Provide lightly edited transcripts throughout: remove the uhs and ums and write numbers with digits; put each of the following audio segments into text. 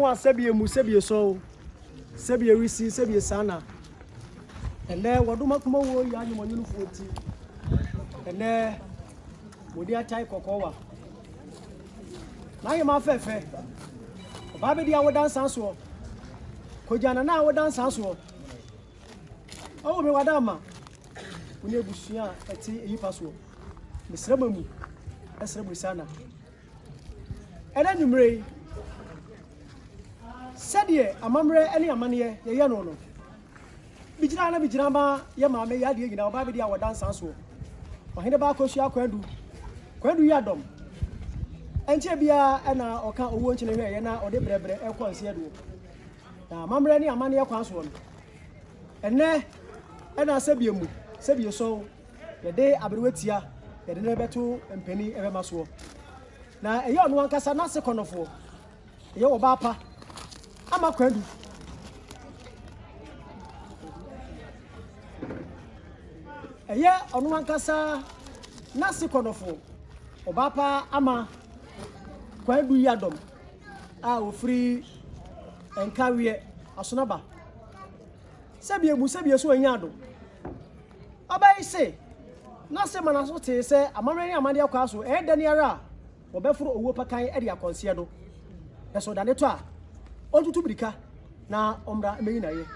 one Sebia so Sebia Risi, Sebia Sana. And there, what do Makuma wo Yan Monu 40? And there, would you type Cocoa? Now you're my fair. Baby, I would dance as well. Kojana now would dance as well. Oh, me wadama. We need Bushia at tea password. Miss Remamu, that's Rebusana. And then you may said ye, a mamre, any amania, ye yano. Bijana, Bijama, Yama, may yadi, you know, Baby, I would dance as well. Oheneba Akosua Konadu Yadom. And Chebia and or can't watch in a way, and or the brebre, a considered. Now, Mamma, any amania one. And there, and I said, you so the day I be with ya, the never two and penny ever must walk. Now, a young one cast not second of four. Yo, Bapa, I'm a credit. A year on one cassa, not second of four. Obapa, Ama, Quadu Yadom, I will free and carry a sonaba. Sabia so yado. Obey say, Nasa Manasote say, a Marine Amandia Castle, and Daniara, or Befro Wopakai Edia Consiado. That's what I try. On to Tubrica, now Ombra Mina.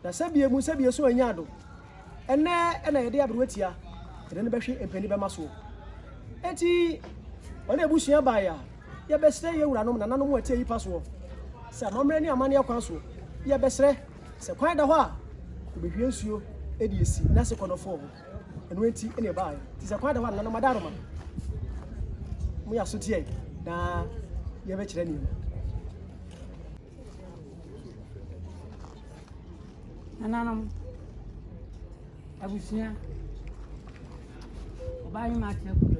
The Sabia so yado. And there an idea of Ruetia, and then Beshi and Penny Bamaso. Eti, when a bushia buyer, your best stay you run on another way till you pass war. Some Marine Amania Castle, your best. So quite a while to be here, you, ADC, Nasa Conofor, and went to any buy. Tis a quite a while, no matter. We are so dear. Now, you have a any. And I was here. Buying my temple.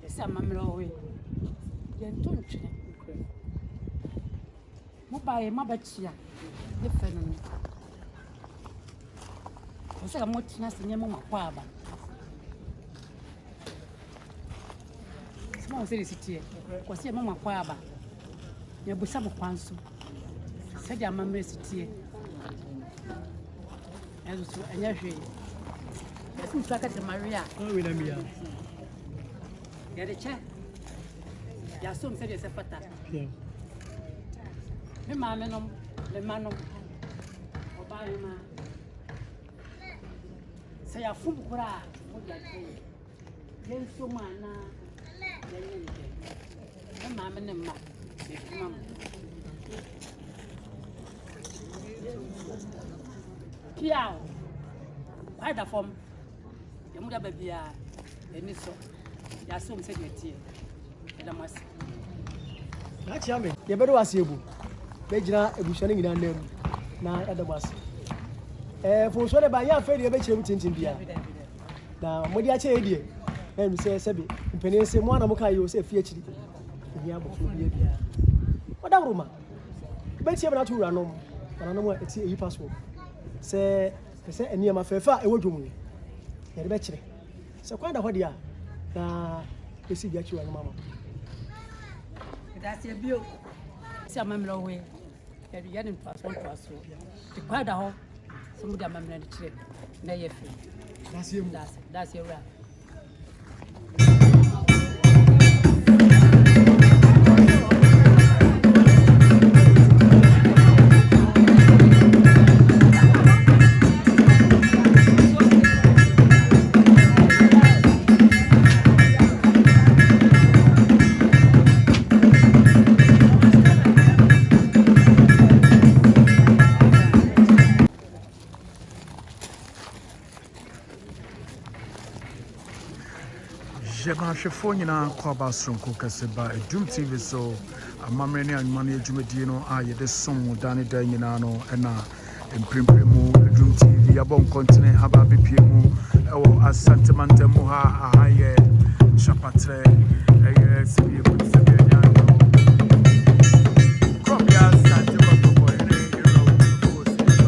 Yes, I'm a away. Then don't you? Mobile, my betcha, different. I said, I'm watching us in your mamma. Small city, was your mamma quaba. Your Busam of Panso said, your mamma city. And so, and your tree. Let's look at the Maria. Oh, we don't Get a chat. Your son said, it's a fata. Yeah. The manum, Obama. Say a fool cry, what that say? Then so mana, then mamma and ma, mamma. Piao, why the form? Your mother baby, and so, your son said your tea, and I must. That's yummy. You better ask you. Bejina ebushani ngi nandem na adabas for so ba ya fa de be chere mutintin bia na modi a che edie na mi se sebe mpene se mo ana mo kai yo se fie chiri ehia bofo bia bia oda roma be tie na tuura no na no mo eti eyi passport se enia ma fa e wodwomu ya de be chere se kwanda ho dia na esi bia chiwa no mama that's a bio see my away. You didn't pass one to us. The quite a hole, some of them are not trip. Now you're free. That's your right. Shefo nyina kwa basronko kaseba Edum TV so amamre ne anwumane adwumadie no ayede som dane dan nyina no na emprempremu Edum TV yabon continent aba bepie mu ewo asantemanta mu ha ahaye chapatre sibi ko sibi nya no kopia sante ko ko ene ero ko sibi so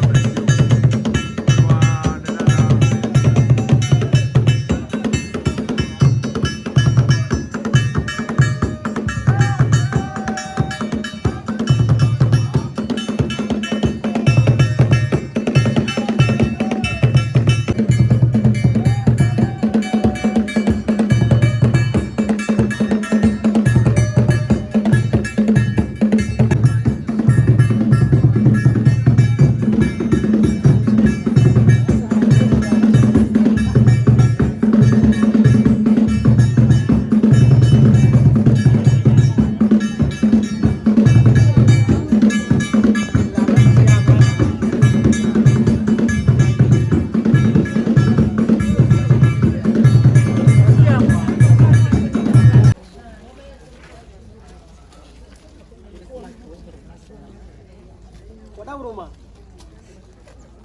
Wada Roma.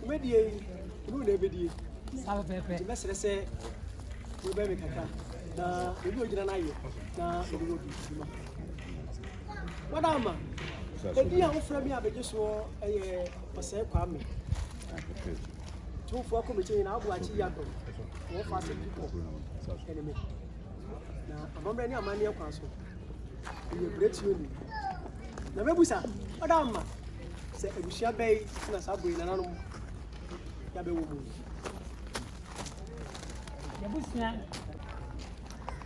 Medie, no nebedi. Sabe pepe. Mesere se we be me kaka. Na obi ogina na ye. Na obi obi. Wada ma. Edi a wo fra mi abeje so eye osai kwa me. Tufu akomite na abu achi yato. Wo fa se people. Enemy. Na amamre ni amani ekwa so. Ye break you ni. Na mebusa. Wada ma. Se ebusia bei na sabo ina nanom. Ya be wo mu. Ya busia.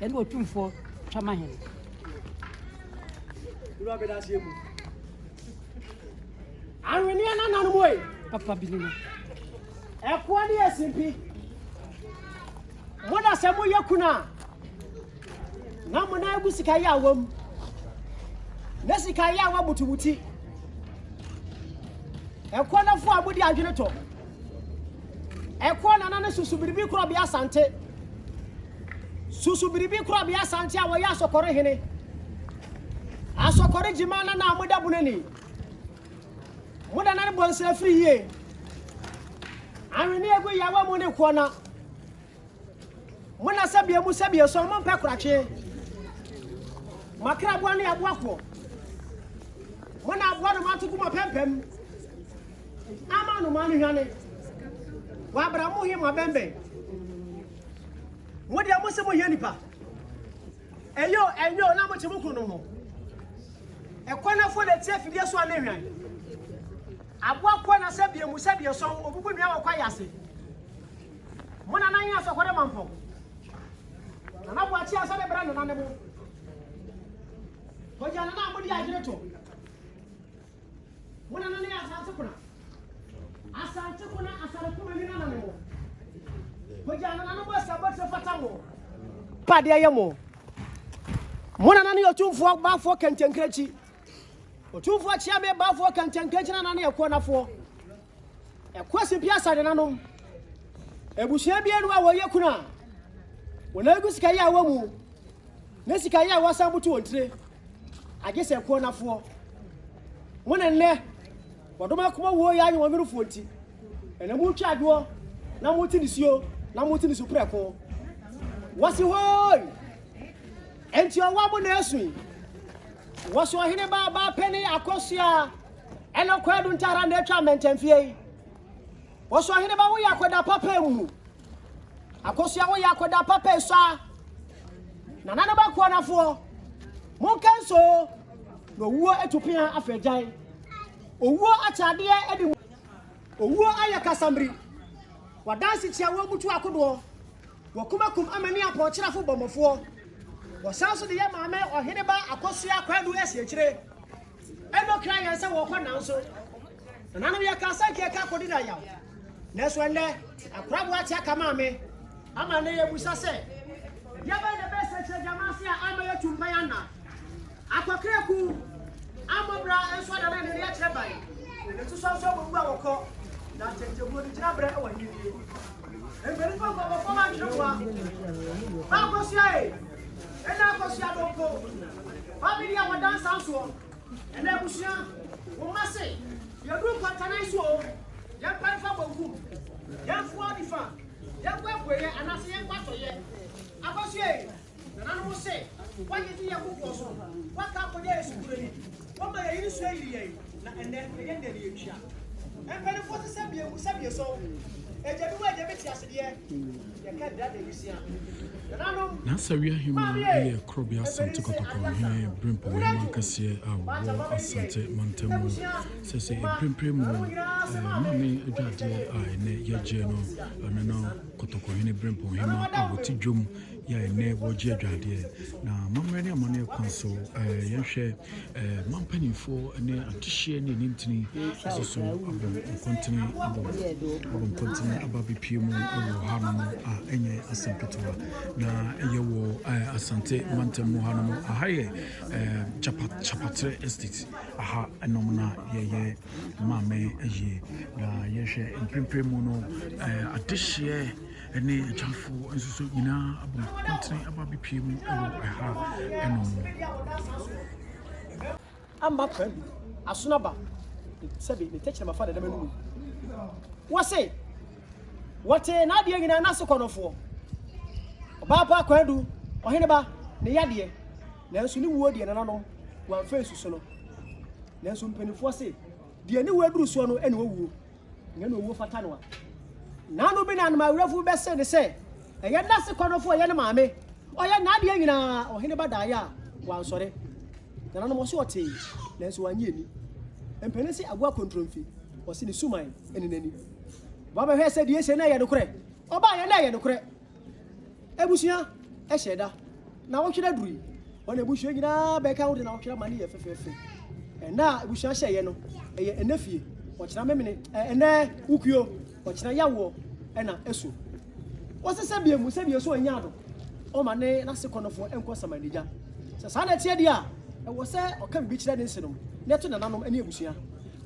Ya no tumfo chama hen. Uru abeda se mu. Anwini na nanom oi. Papa bilina. Ekwa ni esimpi. Moda se mo yakuna. Na mo na egusika ya awam. Na sika ya awa butubuti. Ekwa na fu abudi adwene to. Ekwa na na susu biribi kro bia sante. Susu biribi kro bia sante a wo ya sokore hene. Asokore jimana na amoda bunani. Moda na ne bonse free ye. Anwini egu yawa mu ne kona. Mona sabie mu sabie so mo mpe krache. Makra bua ne abua ko. Mona abua no matuku mo pempem. Ama no manu hwane. Wa bra mu hi mo bembe. Mo dia mo se mo hia nipa. Enyo na mo che mo kunu ho. Ekwana fo le tie fidie so ane hwan. Abua ko na sabie mu sabie so obubu nua wa kwa yase. Mona na nya so kwere mampo. Na bo achi asa de bra no na ne bo. Ko ja na mo di ajire to. Mona na ne asa kuna. Asante kuna asare kuma ni na na ne mo. Ko ja na no bo sabot se fata mo. Pade ayemo. Mona na ne otumfo bafo kentenkrachi. Otumfo chia me bafo kentenkrachi na ne ekwo nafo. Ekwo simpia asare nanom. Ebusia bia no a wo yekuna. Wona egusika ya awamu. Na sika ya wasambutu ontire. Agese ekwo nafo. Mona nne wadoma kuma wo ya anyo mirufo nti. Ene mu twa aduo na mu ti nisuo na mu ti nisu preko. Wasi hoy. Enti owa mo na esu. Waso Oheneba ba peni Akosua eno kwadu ntara na etwa mentemfie. Waso Oheneba wo ya kwada papa mu. Akosua wo ya kwada papa sa. Na nana ba kwa nafo. Mon kanso no wuo etupia afejan. Owuo achade edi. Owuo ayakasamri. Wadansi chia wo mutu akodo. Wakumakum amani apochirafo bomofo. Wasanso de yamame Oheneba Akosua kwadu esiekire. Eno kra yansa wo kwa nanso. Nana ya kasa ke ka kodi na yaw. Neso ende akrabo atia kama me. Ama ne yebusa se. Yaba ne bese che jamasi a ama yetumpa yana. Akokreku amobra enso da na ne ya kire bai. Ne tu so bo a woko. Na tete bo ni jira bra e wa hiwie. Emberi ko ko ma kire kwa. Akosua e. Ena Akosua doko. Family a wadan sanso. Ena busia. Wo mase. Ye du kwantana iso. Ye pan fa bogu. Ye fu odifa. Ye kwekwe anase ye kwato ye. Akosua e. Na no se. Wa ye ti ye kuko so. Wa ka ko ye esukure ni. Wa ma ye so yiri ye. Na ene ye ndele ye twa. Empere fo se sabie so. Ejedu wa je beti asede ye. Ye ka da de bisia. Na sawia hima ye krobi asante kotoko he brimpo we mankase awo asante mantemu sese brimprem mami adwade a ne yeje no anana kotoko he ne brimpo hima awoti dwom ya ne woje adwade na mamre ne amane konso yehwe mampanifo ne atihye ne nintini soso abon kontine ababipiem o hanom a enye asampetoa na yewo asante mantemu hanom ahaye chapatre estate aha enomna yeye mame eye na yehwe imprimpremu no atihye ene ajafo ensuso nyina abon kontine ababipiem o aha enom Amba pem asunaba sabi ne teche ma fa da manu wo se wote na de nyina na se konofo oba pa Konadu Oheneba ne yade nanso ni wuo de nananom wan fa susu no nanso mpanifo se de ni wuo duru so no ene wuo nya no wuo fata no a nanu bi na ma wurafu be se ne se eye na se konofo ye ne maame oye na de nyina Oheneba da ya wan sore nananom so ote nanso wanye ni mpanisi agwa kontromfi o se ne suman ene nani baba hwe se de se na ye no kure oba ye na ye no kure ebusia e sheda na wo hweda duri wona ebusia nyina be ka wo de na wo hweda mani ye fefefe na ebusia hye ye no eye enafie o kira memene ene ukuyo o kira yawo na eso wo se biemu se bie so anya ado o ma ne na se konofo enko samanija se sa na tie dia e wo se o ka bi kira ne nsenom ne to nananom ene ebusia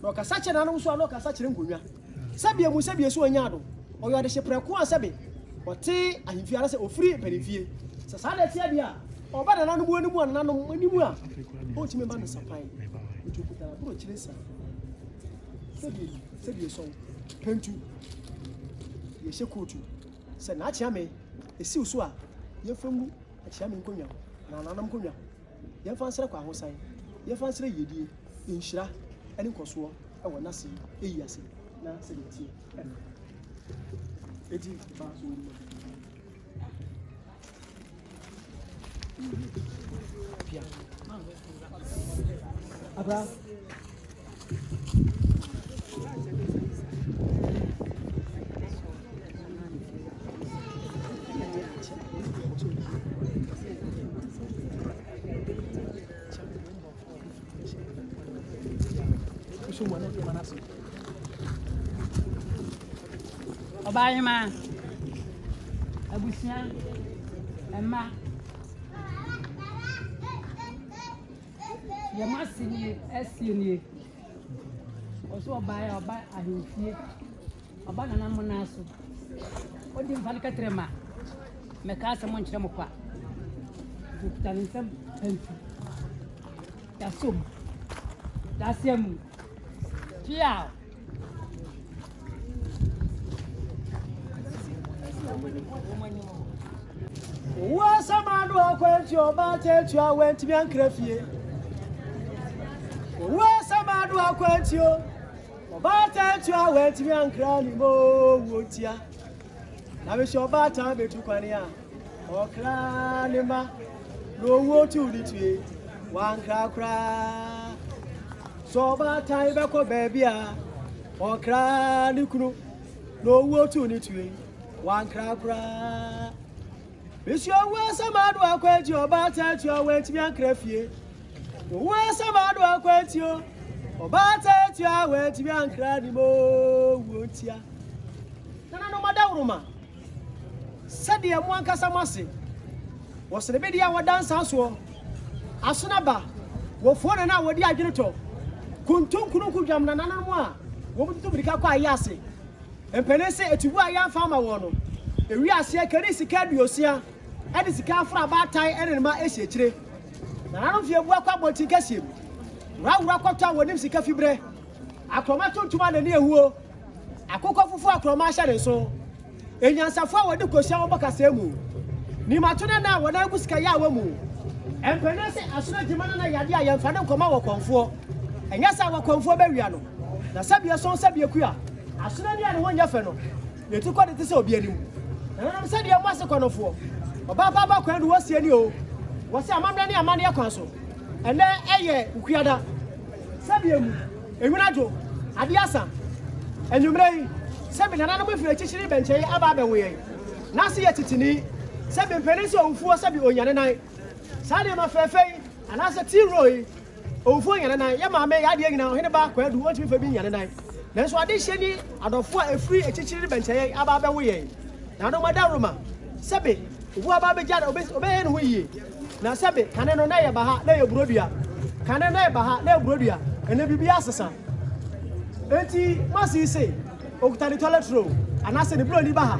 na o ka sa kire nananom so na o ka sa kire ngonwa se biemu se bie so anya ado o yo de hye preko asebe Ote ahimfia na se ofiri panifie se sa na tie dia oba na nanu mu animu ananu animu a o ti me ba no sapai otu kuta bro chiresa se bi so pentu ye hye kotu se na achia me esi uso a ye famu achia me nkonwa na nanam konwa ye fa nsere kwa hosan ye fa nsere yedie inhira ene nkoso e wo nase eyi ase na se de tie eti ba so pia abra Obayima abusia emma ye masini esini oso obaya oba ahimfie oba nana monaso odi mfani katrema meka se monkyere mo kwa tutanisem antu yasom dasem pia wa samadu akwenti oba tetu awenti biankrafie wa samadu akwenti oba tetu awenti biankrani mo wotia na be oba ta betu kwani a okra ni ma no wo tu ditue wan kra kra so oba ta be ko baby a okra ni kunu no wo tu ni tue wan kra kra Bishop wa samadu akwenti oba tetu awenti biankrafie wa samadu akwenti oba tetu awenti biankrani mo wotia nana no madawruma sade mu ankasa mase wo sere be dia wadansa so asonaba wo fone na wodi adweneto kuntun kunu kudwam na nana mu a wo mutu birika kwa ayase empenese etubu aya fama wo no ewi ase kari sika duosia edi sika afra batai ene ma ehyekire nana no fie bu akwa boti kasiem rawura kwata wonim sika fibre akroma tuntuma na ne ehuo akokọ fufu akroma hye ne so enyansafo a wodi kosia wo bokasa mu ni matune na wona agusika ya wa mu empenese asuna jimana na yade a yemfa ne nkoma wo konfo enyasa wo konfo bewia no na sabie so sabie ku a asuna ni ane wonya fe no yetu kọ de tese obi anim na no se de mo ase konofo oba baba Konadu wasie ni o wose amamre ni amane yakwan so ene eye ukuada sabie mu enwunajo ade asa enwumrei sebi nana no mfiri chichiri benche aba abewe na se ye titini sebi mpenisi onfuo sebi onyane nan sade ma fefei ana se ti roi onfuo nyane nan ye maame ya de nyina Oheneba Konadu wonti fe bi nyane nan nanso ade hye ni adofo afiri chichiri benche aba abewe na no madaruma sebi obu aba beja obe he no hoye na sebi kane no na ye baha na ye burodua kane na ye baha na ye burodua ene bibia asesa enti masi se okutani toilet roll anase ne bro ni baha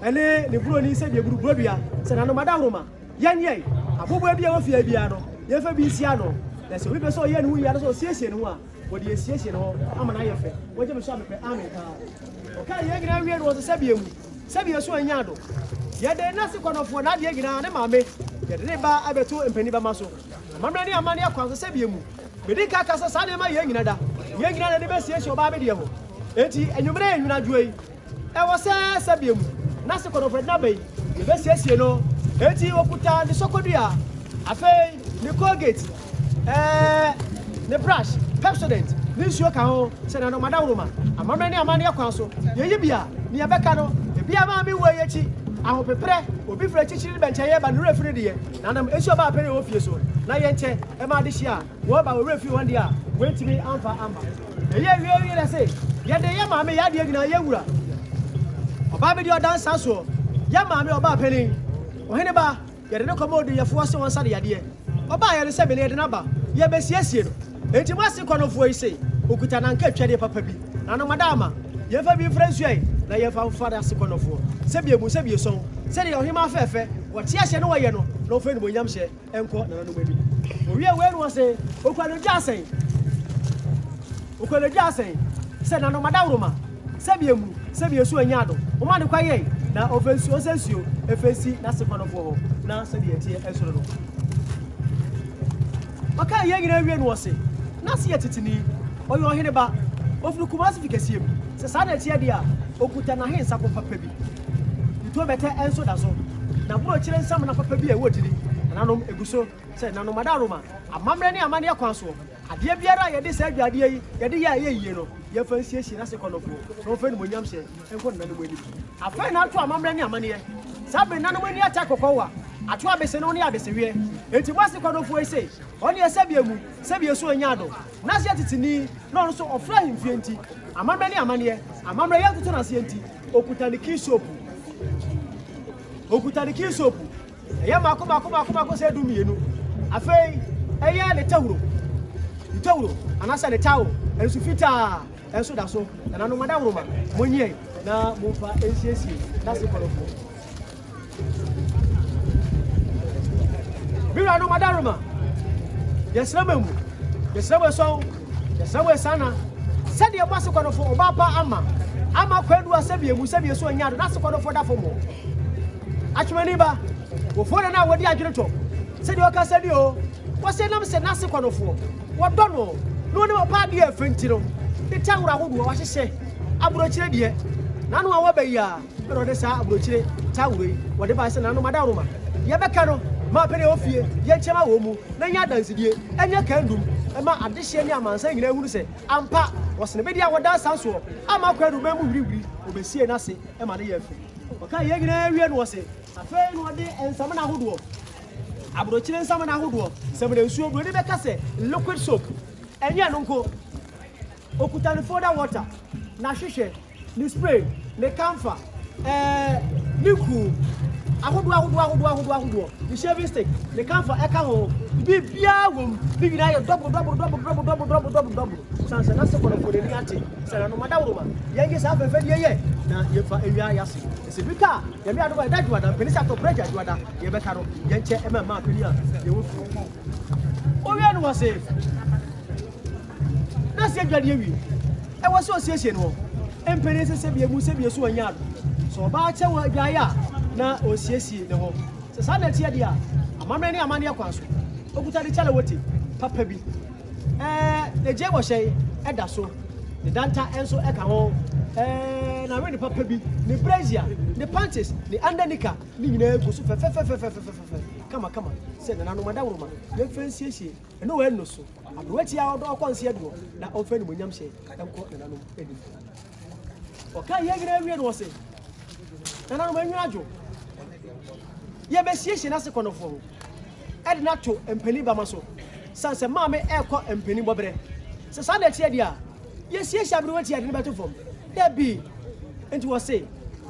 ene ne bro ni se bi buru brodua se na no madaruma yenye abobo bia wo fie bia no ye fa bi sia no na se obi be so ye ne hu ya no so siesie ne ho a what the association or I'm an IFA. What you shall be Amen. Okay, you're going to was a Sabium. Sabia so anyado. Yet the nasi kono for na de gina na mame. Yet the ba abeto empani ba maso. Mamra ni amane akwa so sabia mu. Medi ka kasa sa na ma ye nyina da. Ye nyina na de be sie oba be de ho. Enti enwumre enwuna dwoi. E wo se sabia mu. Nasi kono for na be. Ye be sie no. Enti okuta ni sokodua. Afei ni Colgate. The brush, Pepsodent, this your cow, said no madama. Amamra ni amane akwa so. Ye bia, ni abeka no. Bia ma mi wo yechi ahopepre obi fra chichiri benche ye ba no refri de na nam esu ba pere ofie so na ye nche e ma de hia wo ba wo refri one dia wentimi amfa amba ye wie le say ye de ye ma me ya de gina ye wura oba be de odansa so ye ma me oba pele Oheneba ye de komodo ye fo se won sa de ya de oba ye se be ne de na ba ye be siesie no enti mo se konofo yi say okuta na nka twede papa bi na no madama ye fa bi fra nsuai na ye fa fada sekonofo sebie son se de ohima fefe wote ahye no woye no no fe no bonyam hye enko na no mani owie we no se okwano jasen se na no madawroma sebie su anyado o ma de kwaye na ofensu osensuo efensi na sekonofo ho na se de etie esoro no maka ye gina wie no se na se yetitini oyo Oheneba ofuru kumasi fikasiem se sa na etie dia okuta na hensa ko papa bi to bete enso da so na bro kire nsam na papa bi e wodiri nanom eguso se nanom madaroma amamre ne amane akwan so ade biara ye de sa adwade yi ye de ya ye no ye fa nsiesie na se konofo no fa ni monyam hye enko na no mani afa na to amamre ne amane ye sabe nanom ani ata kokowa ato abese no ne abese wie enti wase konofo e sei oni esebie mu sebie so anyado na se titini no so ofra himfie enti amamre ne amane amamre ye tutu na se enti okuta ni kisopu eye mako se du mienu afei eye le tawuro anasa le tawo ensu fita ensu da so na no madawuro ma monye na momfa ensiesie na se kolofo bira no madawuro ma yesramamu yesrawe sana sede e bose kolofo obapa ama kwadu asebie mu sebie so anyado na se kolofo da fomo Achumaniba, wofona na wodi adwereto. Se de okasa bi o. Wo se nam se nase konofo. Wo dono. No ne opa de afenti no. De tawura hodo wa hyehye. Aburochire de. Na no wa bayi a. Pero de sa aburochire tawura yi. Wo de ba se na no madaroma. Ye beka no. Ma pere ofie. Ye chema wo mu. Na nya dansidie. Enya kandum. E ma adehye ni amansa nyina hunu se. Ampa. Wo se ne be dia wo dansa so. Ama kwadu ba mu wiriwiri. Obesie na se. E ma ne ye afi. Oka ye gina wie no se. Afei no de ensam na hodo abrochire ensam na hodo semre nsuo bro de beka se liquid soap enye no nko okuta ni foda water na hwehwe ni spray ni camphor ni ku ahodo ni shaving stick ni camphor eka ho bibia wom bi gina ye double sanse na se kono fode ni ate se na no madawroma yenge sa afefe de ye na ye fa ewia yase se bika ye mi adoba Adwade penisa to break Adwade ye beka no ye nche e ma peni a ye wo fu o wi anu wase na se Adwade wi e wo se osiesie no empeni se bie mu se bie so anyado so ba che wo adwaya na osiesie ne ho se sa na tie dia amamre ne amane akwan so okuta de chale wote papa bi the je wo hye eda so the danta enso eka ho na we the papa bi the brazier the panties the undernika ni nyina ego so fe kama se na no madawroma ye fansiesie no we no so abroati a odo konse edo na ofa ni monyam hye enko na no edi oka ye gira wie no se na no manyu ajo ye be siesie na se konofo edi na to empani ba maso sanse maame ekọ empani bobre se sa na tie dia ye siesie abroati ade ne beto fom there be enti wo se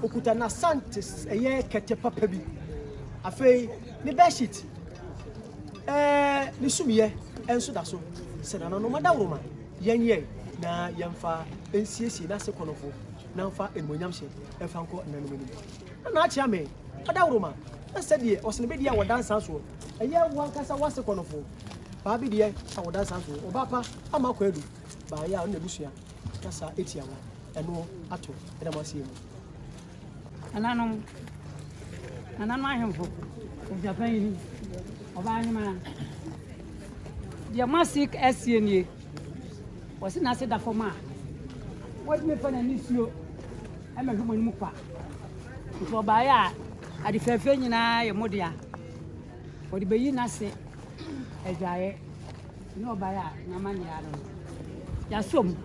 okuta na santis eye kete papa bi afei ni bedsheet ni sumiye enso da so se na no madawroma yenye na yemfa ensiesie na se konofo na mfa enmonyam hye efa nko na no mani na achia me madawroma na se de osene be dia wo dansa so eye wo ankasa wase konofo Baby dear, I would dance something. Obapa, I'm a quedu. By ya on the bushia. That's a 8 year and no at all. And I must see him. And I know him for Japan of Anima. The Masik SCNA was in Asada for Ma. What me for an issue? I'm a human mupa. For Baya, at the fair thing in I, Modia. For the Bayina say, as I no Baya, no money. I don't know. Yasum,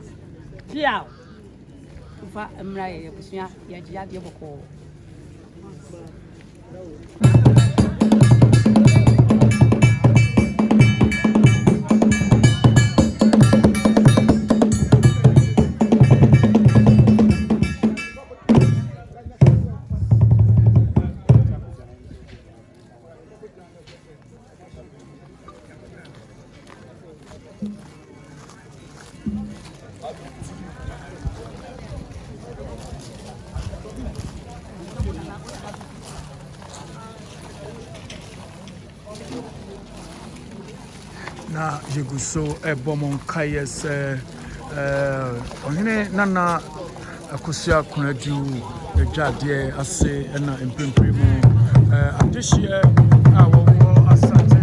Piao. If I am right, you call. Na yeguso ebomon kayes ohine nana Akosua Konadu ejade ase na empempremu adehye awo asante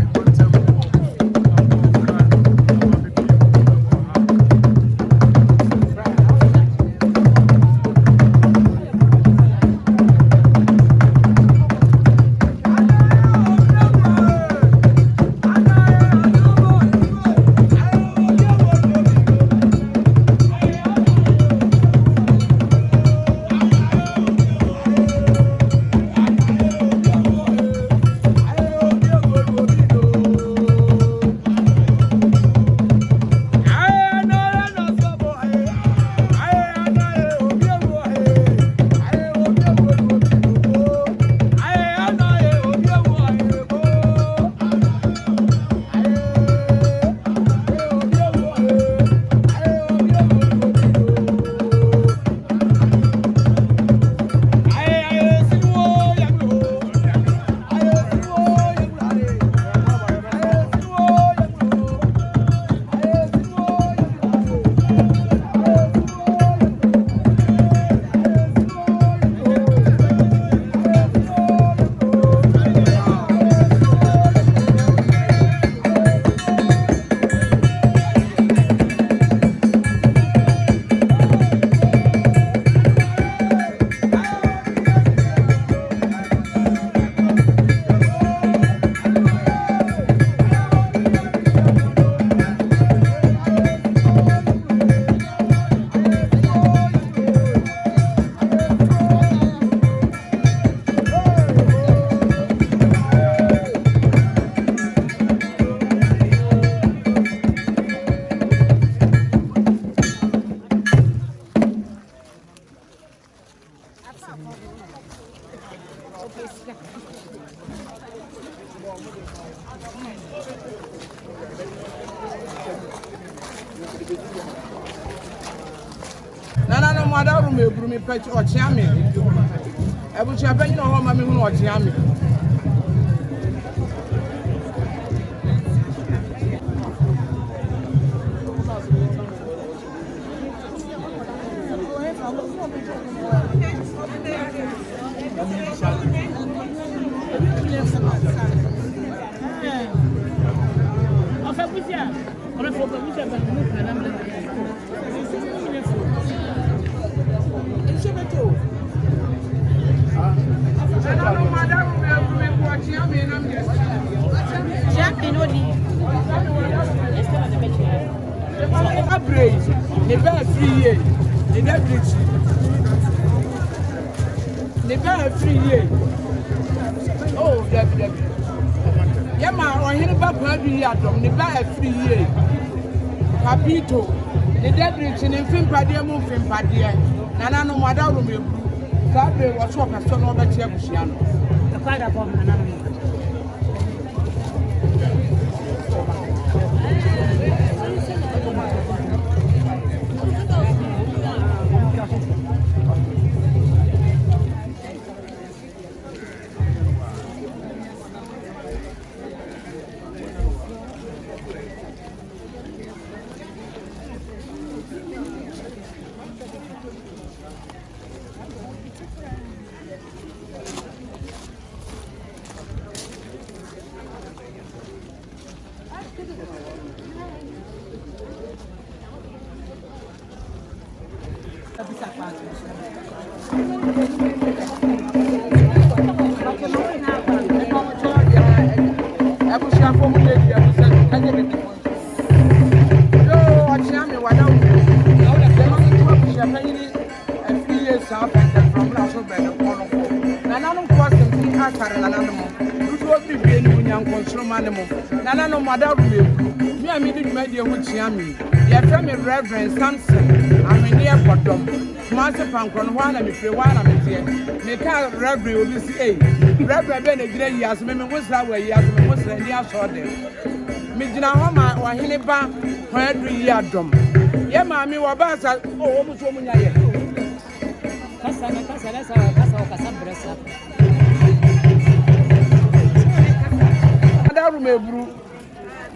Nana mother me brumi pet or chami. I will champagne no home mammy who or chami. Oh, Debbie. Yama, Oheneba Konadu Yadom, the buy a 3 years. Papito, the debris in Fimpadia move Fimpadia, Nana no Madame Blue. Sabre was what a son of a Chiabusiano. The father of an Nana no madam me and me did media with Yami. Your family Reverend Samson, I'm in near Potom. Master Pancron, one and if you want, I'm here. Make a Reverend will be say, Reverend Benedict, yes, me was that way, yes, me was the near short there. Midina Homa or Oheneba, Konadu Yadom. Yeah, mammy, or Bassa, oh, almost woman.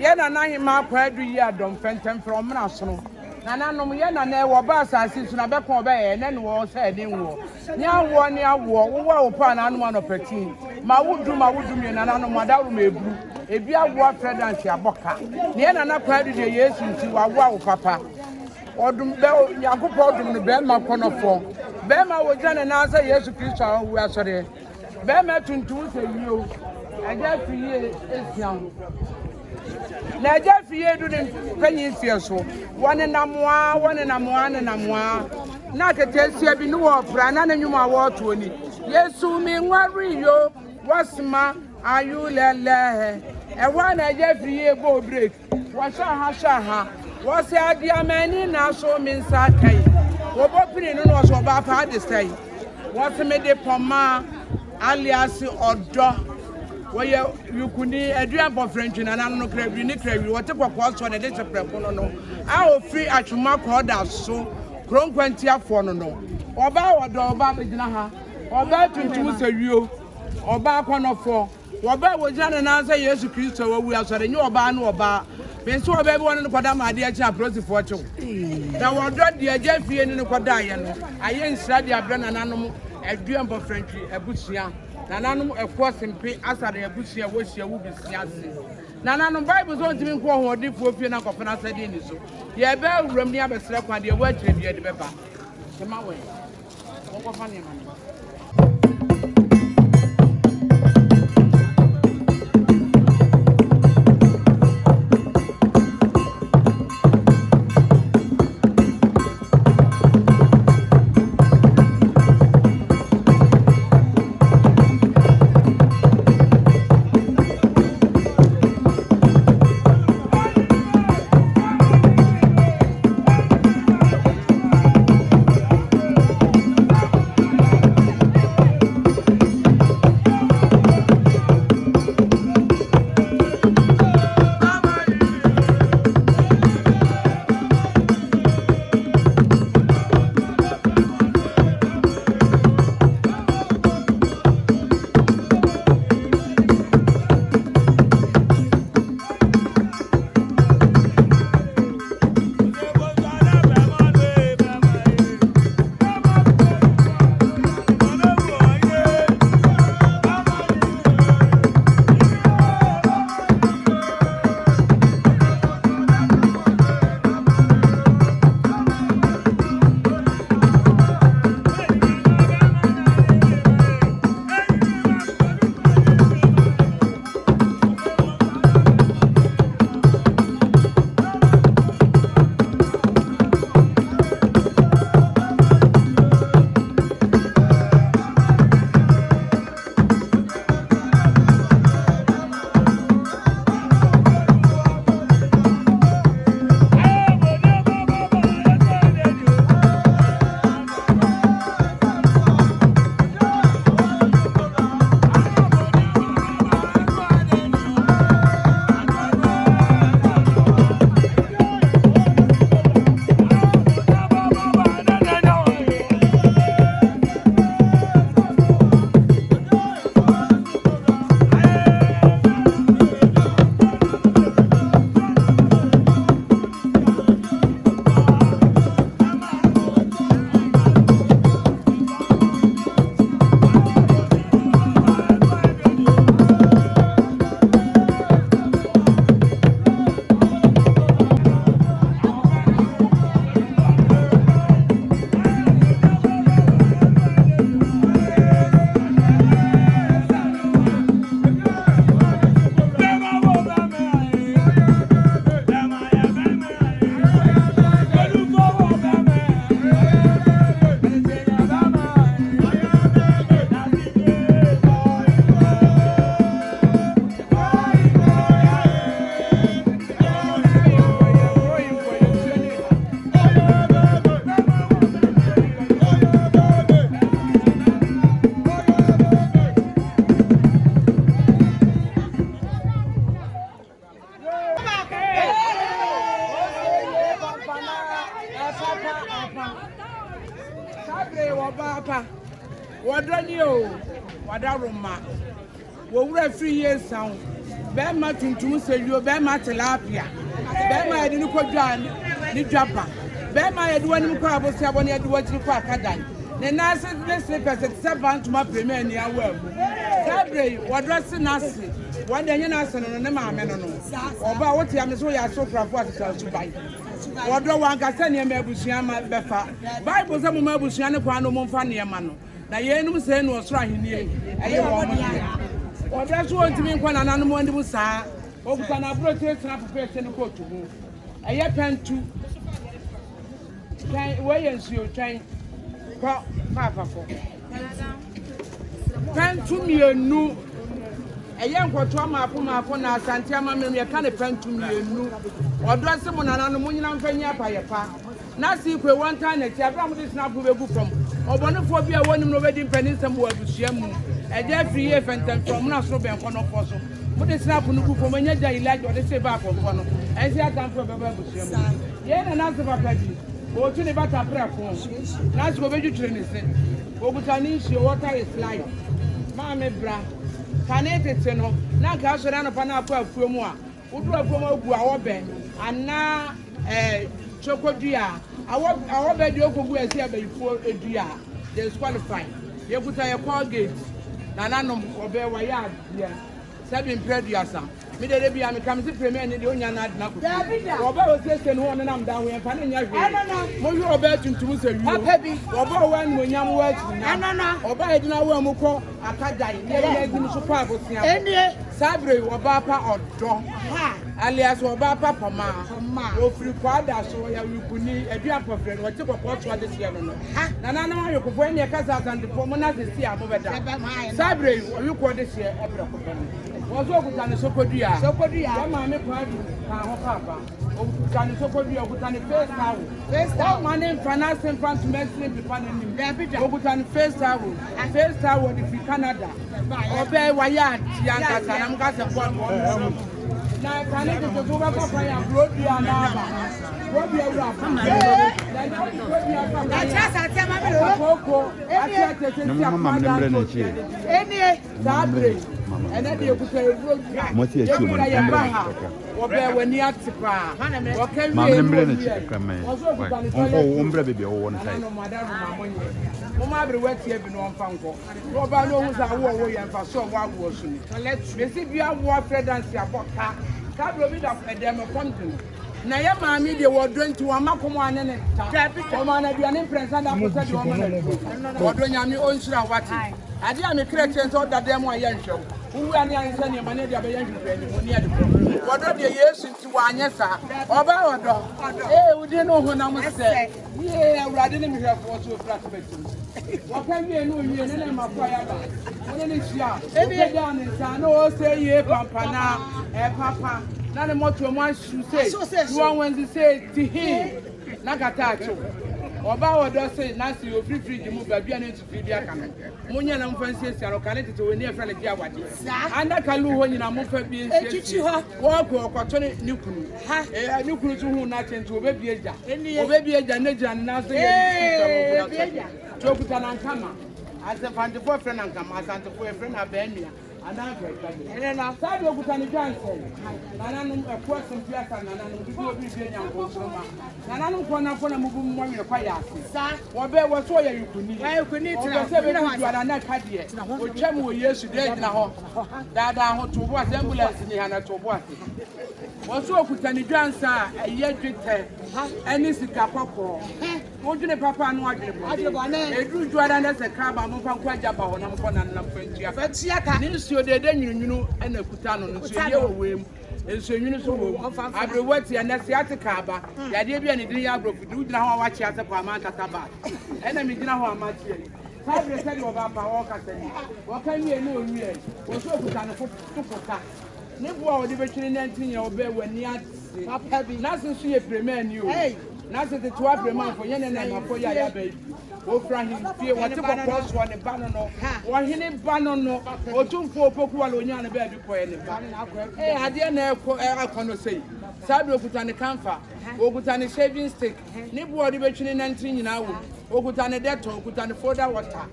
Yena na hima kwadu yi adom fentem from naso nana nom yena na wo ba asase so na be kon be ye ne wo se de wo nya wo ne awo wo wa opa na anum anopatin ma wudu me nana nom adaru mebru ebi awo predance aboka ne yena na kwadu de Yesu nti wa wo papa odum be Yakobo odum ne be ma konofo be ma wo jane na asa Yesu Kristo awu asore be ma tuntum se yio aja fiye esian na aja fiye du ne panyin fie so wone namoa na ketesia bi ne wo pra na nwuma wo to ni Yesu mi nwari yo wasma ayulele e wa na aja fiye go break wa sha wose adia mani na so mi nsa kai wo bopini no no so ba fa de sai wose me de poma alias odo woye yukuni aduan bofrench na nanu krabi ni krabi wote kwakwa so na de cheprepo no a ofri atwuma ko da so kronkwanti afo no oba wodo oba begina ha oba tuntum sawio oba kwanofo oba wojane na asa Yesu Kristo wawu asore nyi oba na oba benso oba bi wono kwada ma ade achi aprosifo chew da wodo de aja fie ni kwada aye no aye nsira de abra na nanom aduan bofrench abusia Nananum a quarsimpe asade abusia wosia wo bisiase nananum Bible so ntimi nko ho de fuofie na kofena sade ni so ye be awuram ni abesere kwa de wo atire bia de beba kema we wo kofa ne ma Sabre wabapa. Wadranio. Wadaruma. Wawura free years sound. Bema tuntum se yo bema tilapia. Bema edini kodwan ni Japan. Bema edwani mko abosi abone edwatiri kwa akadan. Ne nase slippers seven to my premier ni awu. Sabre wadrasi nasi. Wanda nye nase no ne maame no no. Oba wote ya meso ya so krafo asesa subai. Wadro wanka se ne mabusua ma befa. Bible se mo mabusua ne kwa no mo mfa ne ma no. Na yenum se no osoro ahenie. Eye wo mo. Wadra so ontimi kwa na nanu mo ndi mu saa. Okuta na bro tena pese no kotu mu. Eye pentu. Twan we yensuo twan. Kwa papa ko. Pentu mienu. Eye nkoto amapo na asante amamem ye ka ne pentu mienu. Odo se mo nana no mo nyina mfanyi apayepa. Na si kwe one time na ti abra mo de snap begu from. Obonefo bia wonim no bedi mpani nsem wo abusua mu. Eje free ye fenten from na so ben kono fo so. Mo de snap no gu from anya ja ilaje o de se ba ko no. Ensi atamfo beba abusua mu. Ye na na se papa bi. O tu ne bata pra ko. Na so beju tire ne se. Ogutani nsi water is life. Ma me bra. Kanetete no na ka so na no pa na akwa afuo mu a. Udu afuo mu agu a wo be. Ana chokodua awo be di okogu esi abayifo edua they qualify ye kuta ye call gate na nanom obe wa ya dia seven preduasa me de bia me kam si premier ni de onya na adina ko oba o sese no no nam da ho en fa na nya hwe mo yu oba tuntum se wi papa bi oba wa ni onyam wa ati na oba edina wa mu ko akadai ye ye edin so pa abosia enie sabre oba pa odo ha alias oba pa pama ofiri kwada so ya wikuni edua pofre no ti kokko to ade tie no na na na ayokofo ene kasa asante fo mo na sesi a mo beda sabre oyiko de sie ebre kokko wozo okutane sokodua ma me kwadu ka ho papa okutane sokodua okutane face tower mane finance front medicine be panem okutane face tower di Canada obe wa ya tianga sana mkase kwa na kaneke to go back for ya produce na ba produce ura na chasa tema mi lo koko ati atete ti akwa eni sabre ene de kuta produce mo ti echi mo na obe wani atipa o kan ma mbre na chi kama onko ombre bebe o won sai mo ma bre wati e bi no mfa nko no ba no hu sa wo ye mfa so wo awo so ni me si bia wo fredancy aboka ka bro bi da edem kontin na ye ma mi de wo 21 makomo ane ne ta o ma na bia ne prensa da ko se de o ma na wo do nya mi o nsura wati ade a me kreche nso da dem a ye nhwe uwu ani ansa ne ma ne de abeya nhwe ni mo ni ade wo do de Yesu nti wa anye sa oba odo udi no ho na mo se ye awrade ne mi hwefo so fra to betim wo kan wie no wie ne na ma kwa ya ba wo ne hia e bi da ne sa no o se ye pampana papa na ne moto mo asu se you want to say to him na gata acho oba wodo se na si o free mu ba bia ne tu free bia kana munya na mfansi esi aro kale tete we ne efra le bia wade anda kalu ho nyina mo fa bia esi wo ko okoto ne kunu ne kunu tu hu na tente obe bia eja ne gira na so ye bia to kuta na nkama ase fante fo efra na nkama asante fo efra na ba enua ana ene na sabe okuta ni jansen nananu ekwo simpia sa nananu bi obi bi nyanko soma nananu ko na fo na mubu mo nwe kwa ya sa wo be wo so ya yukuni tira se be du ana na kadie o twam wo Yesu de gina ho dada ho to bo ambulance ni hana to bo ate wo so okuta ni jansa eye dwete eni sika kokoro wo dwene papa no adwene bo edu juada na se kraba mo fa kwa jaba ho na mo na na fantia fatia ka o de nyunyunu ena kuta no nso ye wo wem enso nyunu so wo abrewati anasiate kaaba ya de bia ne din ya abrofu du gina ho wachi ase kwa man kataba ena mi gina ho amachi sabre se de oba wo kasani wo kan ye no owie wo so kuta no fufuka ne bo o de betwiri 19 ye oba wani ate papa bi na so ye premier ni o na so te to premier fo ye ne na ma fo ya ya ba Ofrahim fie wati ko cross one bano no wo hene bano no otumfo opoku wala onya na ba bi ko ye ne ba ade na akono sei sabe okuta ne kanfa okuta ne shaving stick ne board betwini na ntri nyina wo okuta ne dettol okuta ne soda water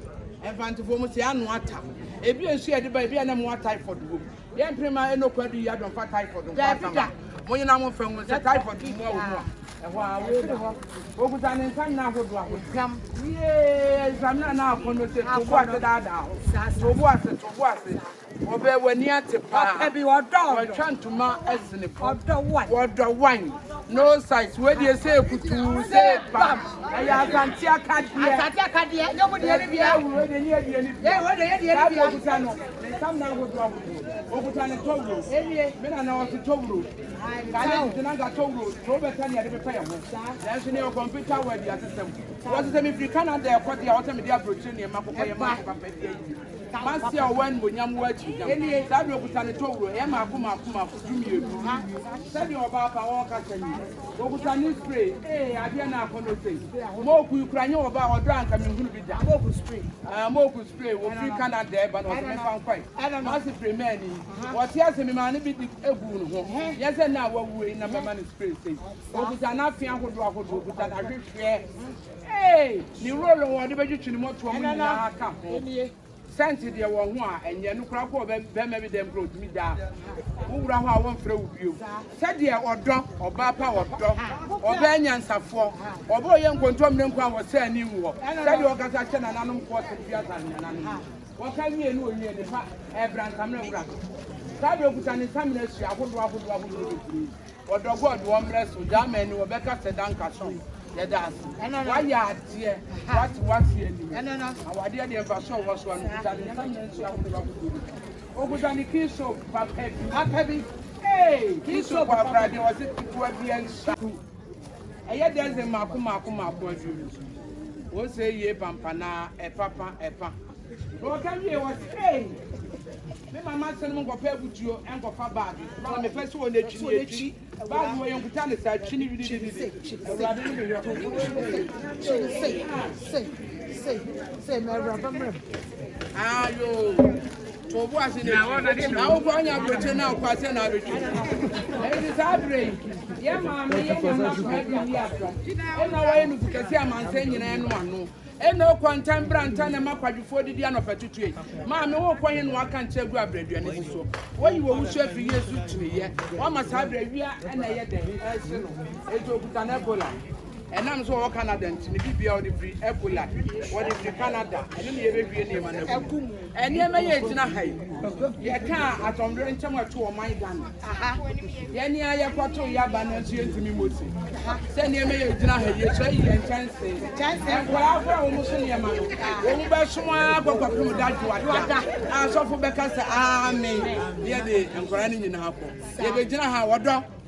enfantifo mu se anu ata ebi ensu ye de ba ebi na mo typhoid wo ye prima enokwa du ya don fa typhoid wo ata mo nyina mo fa mu se typhoid mo wo mo eho a we de ho okuta ne nsan na ahodo ahokam ye examina na akono se to bo ate dada to bo ase obe wani ate pa Ebi odo chantuma esne po odo wine no size we dey say kutu say bam aya asante akade nyobo de bia we dey near the ni we de bia okuta no sam na ahodo okuta ne towro me na o se towro kale kuta na ga towro to be tan ya de be pa ya ho then so ne o computer word ya system what is me free Canada e kwode ya what me dey approach ne makoko ye ma papa dey Masia when Munyam Wachi, that will put on a tower, Emma Kuma, Send your Baba Walker, Okusani spray, I dare not say. Moku Ukraine about drunk, I mean, will be done. Moku spray, will be Canada there, but I found quite. I don't know if many. What yes, me man be a boon. Yes, and now what we in a man spray. Okusana Fian would drop with that I reach there. Hey, you roll on whatever you should want to come. Senti de wo ho a enye no kra ko be me dem growth mi da wo wura ho a won frɛ wo bio se de odo oba pa odo oba nyansafo oba ye nkontom ne nkwa wo se ani wo se de okasa che na nanom ko se bia tan na nanom wo ka wie no owie de fa ebran kamre wura sa de okuta ne samina su ahodo odo god wo mre so jamani wo be ka se dan ka so Yadas. Why ya dear? What's here? Our dear Vasho was one who done the kiss of Papabi. Hey, kiss of Papabi was it to be and Saku. And yet there's a Makuma. We'll say ye Pampana, a papa, a pa. What can you was hey? My master won't compare with you and go far back. I'm the first one that you bad way on Bhutan is a chinny. Say, my brother. Ah, you. So what's in now? Going up to now, passing out of you. It is our break. Yeah, mammy, and I'm going to see a man saying, and one. No quantum brantan and mapa before the end of a tutu. Mamma, no point in one can tell you a bread and so. When you will share for years to me, one must have a year and a year. It will put an Ebola. And I'm so all Canadians in the BBL the free Ebola. What is the Canada? And then you have a name and you may age in a high. You can't at on the intimate to my gun. Yanni, I have got to Yaban and see to me. Send you may age in a high, you say, and chance. And whatever almost in your man. Only by someone got that. I saw for Becca, amen. Yeah, they and running in a happle. You be dinner, how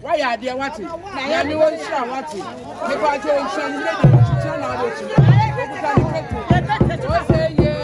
why are they watching? I am one sure watching. If I told some turn out, say, yeah.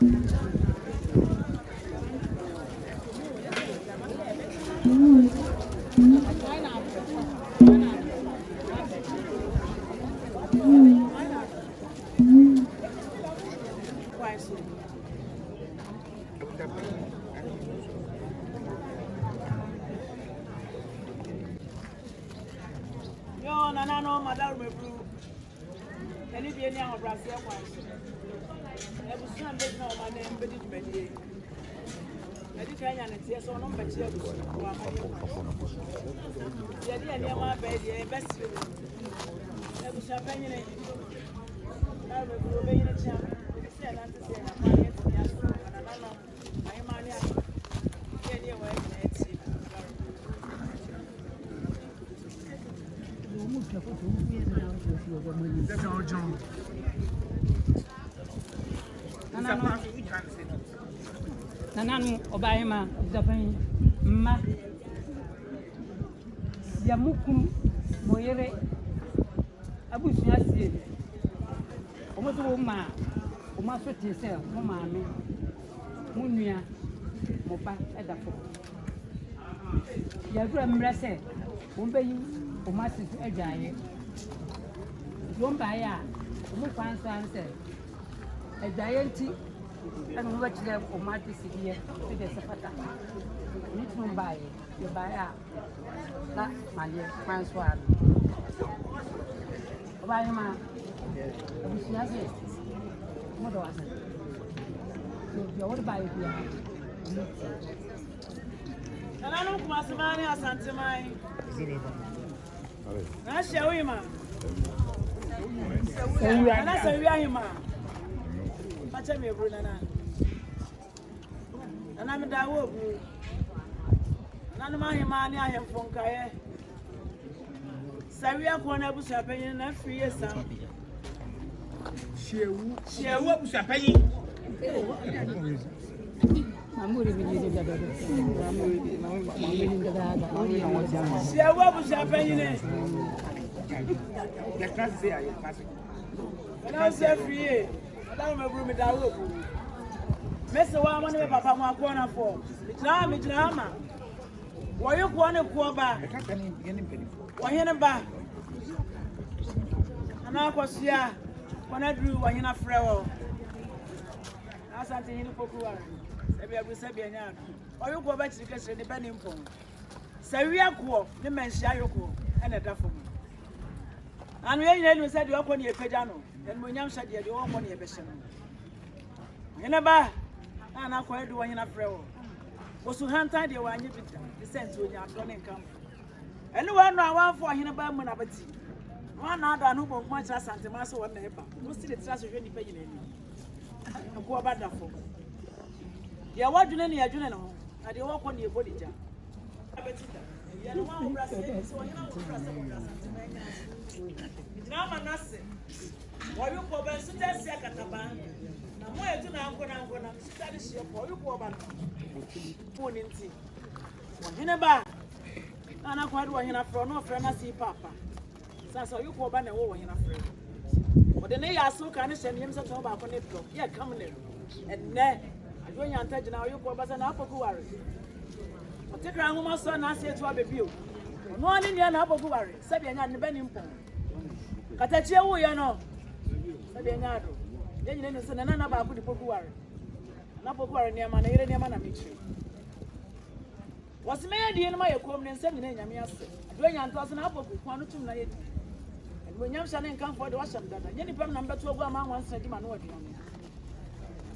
Yo, Nana, no, Madame Rebru. Any be any of Brazil. I was trying to know my name, but it's Betty. I did try and see so no material. Yeah, dear, my baby, best. I was champagne. I will be in a champ. I am Nananu Obaima, Japan, Ma Yamukum, Moyere Abusiasi, Omotoma, Omaso Tessel, Momami, Munia, Mopa, Edafo. Yagura Mrese, Umbe, Omasis Ejaye. Don't buy a Mupan Sanse, a giant. And watch them for my here to the Sapata. You can buy it, you buy out. Not my dear Francois. Buy him out. I was it. What was it? You ought to buy it here. And I don't want money as Santa Mai. I shall we, ma. And that's a real man. Match me, Brunana. And I'm a dawo. None of my money I have from Kaya. Savia Konadu champagne and 3 years. She what was champagne? I'm moving the She what was champagne? The class say I pass it. And I say 3 years. I don't remember that. Mr. Woman, Papa, my corner for. It's drama. Why you want to go back? Why in a bar? And I was here when I drew one in a frail. I sat in the Pokua. I will say, or you go back to the question depending upon. Savia Quo, the man Shayoko, and a duffel. And when you said you open your pejano. And when you said you don't want your best. In a bar, and I quite do one in a prayer. Was to hand tidy one you sent to your running camp. And no one now for him about Monabati. One other who won't much as Santa Massa or neighbor. Who see the trust of any paying. And go about that for. You are watching any adrenaline, and you walk on your body. Now, I'm not saying. Why you go back to that second? Now, where do I'm going to study ship or you go back? Put in tea. In a bar, and I quite want enough for no friend. I see Papa. So you go back and over enough friend. But the name I so can send him such a back on it. Yeah, come in. And then I go and touch now you go back and apple worry. But take around my son and say to a baby. No one in your apple worry. Sabian and Benin Pong. Catachia, you know. Sabianado. Then you know, none about the Pokuar. Napokuar near my near Manamichi. Was made in my equipment sending in Yamias. Doing a thousand apple with 1 or 2 night. And when young Shannon come for the Washington, any problem number 2 1 once said him and what you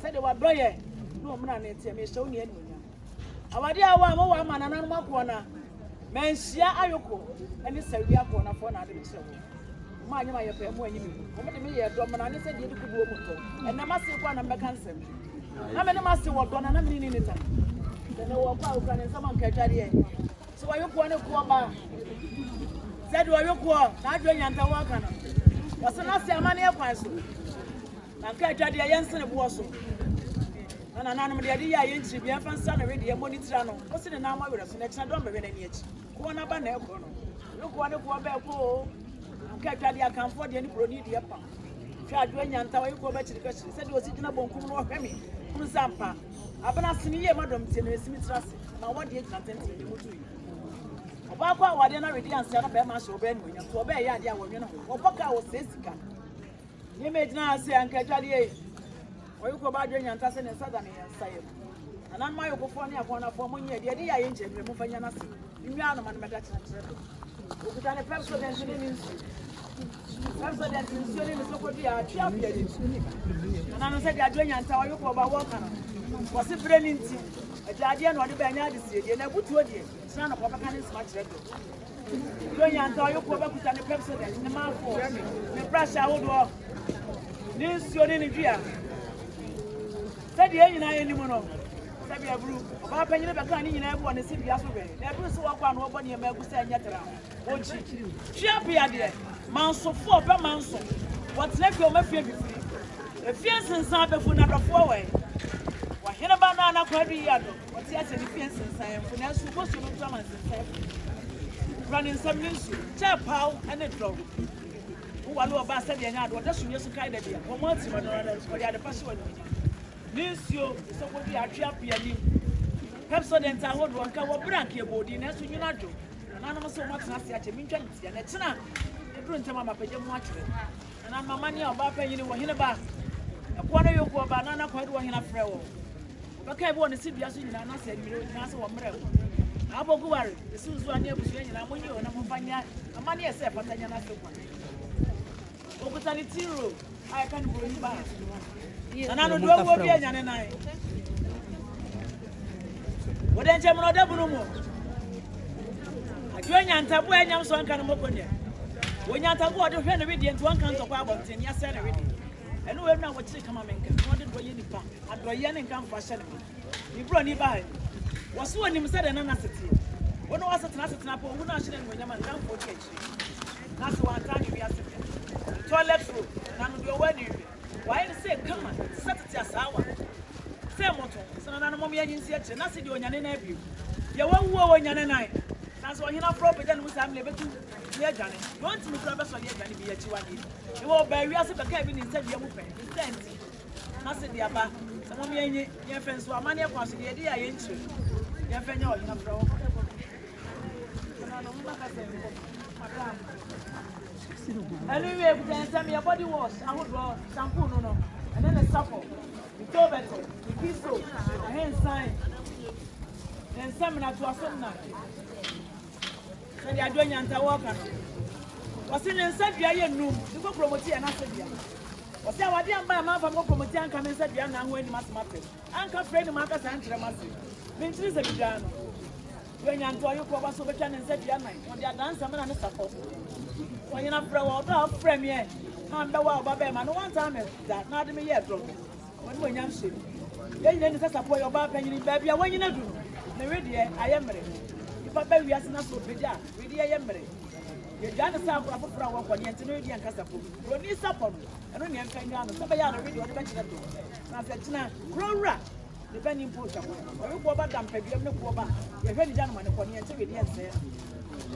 said they were boy. No man, it's a miss only anyone. Our dear one man and one corner. Men, Sia Ayoko, and it's a real corner for another. My family, me a dominant said you could go, and I must say one number cancel. I'm a master work on and I'm in it. Then I walk out and someone catch it. So I want to go back. Said, why you go? Not doing Antawakana. Was not say money of my soul. And catch the Yanson of Warsaw. And anonymous idea, I ain't be a fan son already a monitor. What's in the name of us next? I don't believe in it. Go on up and look what a poor bear. I can't afford any produce. Try doing Yantawa, you go back to the question. Said, was it in a bonkum or Hemi? Sampa. Abana senior madam Simitrasi. Now what do you content in the motor? About what I already answered about my show Ben when you obey Yadia women. Or Poca was Sessica. You made now say Uncle Jalier. Or you go by doing and Tassan and Southern and say. And I'm my Okophone upon a former year, the idea I entered, remove Yanasi. You are man, my Dutch. We can a person and President is so good. And I said, I doing and tell you about walking. Was it brilliant? A guardian or the Banyard is here, and I would do it. Son of Papa can is much better. Doing and tell you about the president in the mouth for the pressure I would walk. This your energy. Said the anymore. Sabia Brew, about penny never can in everyone is in the Asway. Never saw one open your Melbourne and Yatra. Won't she? She appeared there. Manso 4 per manso. What's left your mafia before? A fierce and sample for number 4 way. What in a banana quadri yard? What's yes and fierce and science for now supposed to look someone running some news, chap pow and a drove. Who are low bastard and yard, what does you use to kind of dear? For months, for the other person. This you so what we are champion. Pepsodent, I would want our branch your body next to you not do. And I'm so much nasty at a minute, and it's not. And I'm a money about paying you in a bar. A quarter of your banana quite one in a frail. Okay, I want to see the answer and I said, you know, answer one real. I will go worry. The soon one year was and I'm with you and I'm going to find out a money as if I tell you not to one. Over 0, I can't go in back. And I don't know what we are and I. What then, Gemma, double more. I join and taboo and I'm so uncanny. When you talk about the Radiant, one comes of our 10 years already. And we have now what you come and wanted to yen pump. And do a yen and come for shelling. You brought me by. Was one him said an anacity. When I was at Nassau, who not shilling when you man come for church. That's one time we are sitting. Toilet room, none of your wedding. Why say, come on, set it as our. Say, Moto, so none of my agency, and I said you on your nephew. You won't go on your night. That's why you're not proper than with I'm able to. Yeah, Johnny. You want to be proper so you're going to be a chihuahua. You will bury us if a cabin instead of your movement. I said, the Abba, some of your friends who are money across the idea I ain't you. Your friend, you're not pro. Anyway, we can tell me your body wash. I would draw shampoo, no, and then a supple. You go better. You kiss so. A hand sign. Then seminar to a son. They are doing anti-walker. Was in said the iron room, you go promote and answer you. Was there what young by a man from promoting and come and said, young and when you must matter. Uncle Fred Marcus and Tremasi. Vinci is a gun. When you enjoy your proper so and said, young man, when they are dancing and a support. When you're not pro premier, I'm the wild Babema, no one time that not me yet drunk. When young ship. Then you support your bar penny baby, when you know. Meridian, I am ready. Papa, we are not so big. We are young. You got a sample of a flower for the Antonio and Casapo. You need supper. I don't even find out the Sabaya already on the bench. I said, now, grow rat. Depending on Posa. Or you go about them, baby, I'm no poor. You're very gentleman upon the Antonio and said,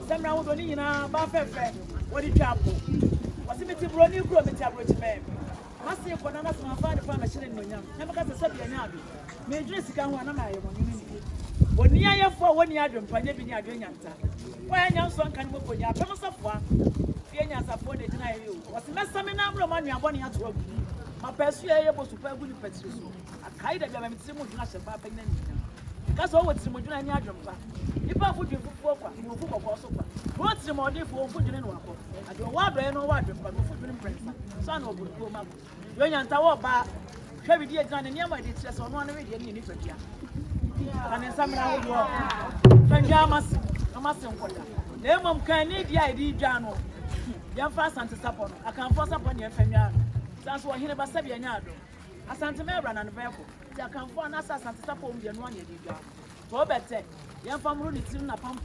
some round only in a buffet. What did you have? Was it a brand new grow with your rich man? Must see for another father for a machine in Munyam. Never got a Sabian. May dress come one of my community. When you are for 1 year, don't find it in your doing answer. When your son can work on your promise of one, Fianas upon it deny you. Was the last time in number of money upon your throat? My person able to pay good pets. A kite that I'm Simon Nash Papa. Because all what's Simon and your jumper. If I put you for you will put also. What's the more for food in one? And your water and no water, but no food in Prince. Son of good go, Mamma. When you're tower bar, Chevy dear John and Yama did just on one already in Italy. And then some now you are. Fanjamas, a master. Then mom can need the idea, Jano. Young fast and to support. I can force upon your family. That's why he never said Yanado. A Santa Mara and Vehicle. They can form us and to support the 1 year. For better, young family is in a pump.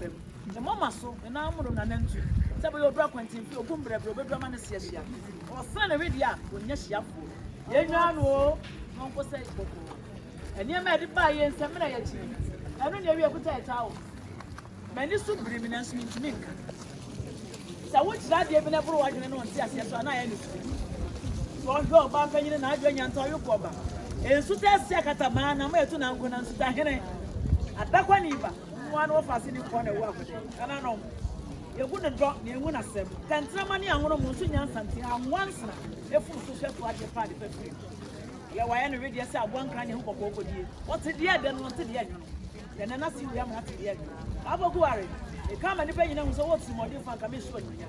The mamma so, and I'm on an entry. Tell your drug went in for Gumbre, Robertman is here. Or son of Ridia, when yes, you have food. Yanno, Uncle says, and you made it by and some minutes. I don't know if you put it out. Many soup remains me to make. So, what's that? You have never watched anyone see us, yes, and I am. So, go back and I join and tell you, Boba. Ensuta sekata mana ma etu na ngona nsuta hene. Adakwa ni ba. Mo no fa se ni ko na wo akode. Ana no. Yegu ne do na enwu na sem. Kantrama ni anwono mo nsu nyansante anwansna. Efu so hweto age pa de pefiri. Ya wa ya no redia se abwankra ne ho kokoko die. What de de no what de anwono. De na si wi am hat de. Aboku are. E kama ni pe nyina hu so what timodi fa ka me so nyanya.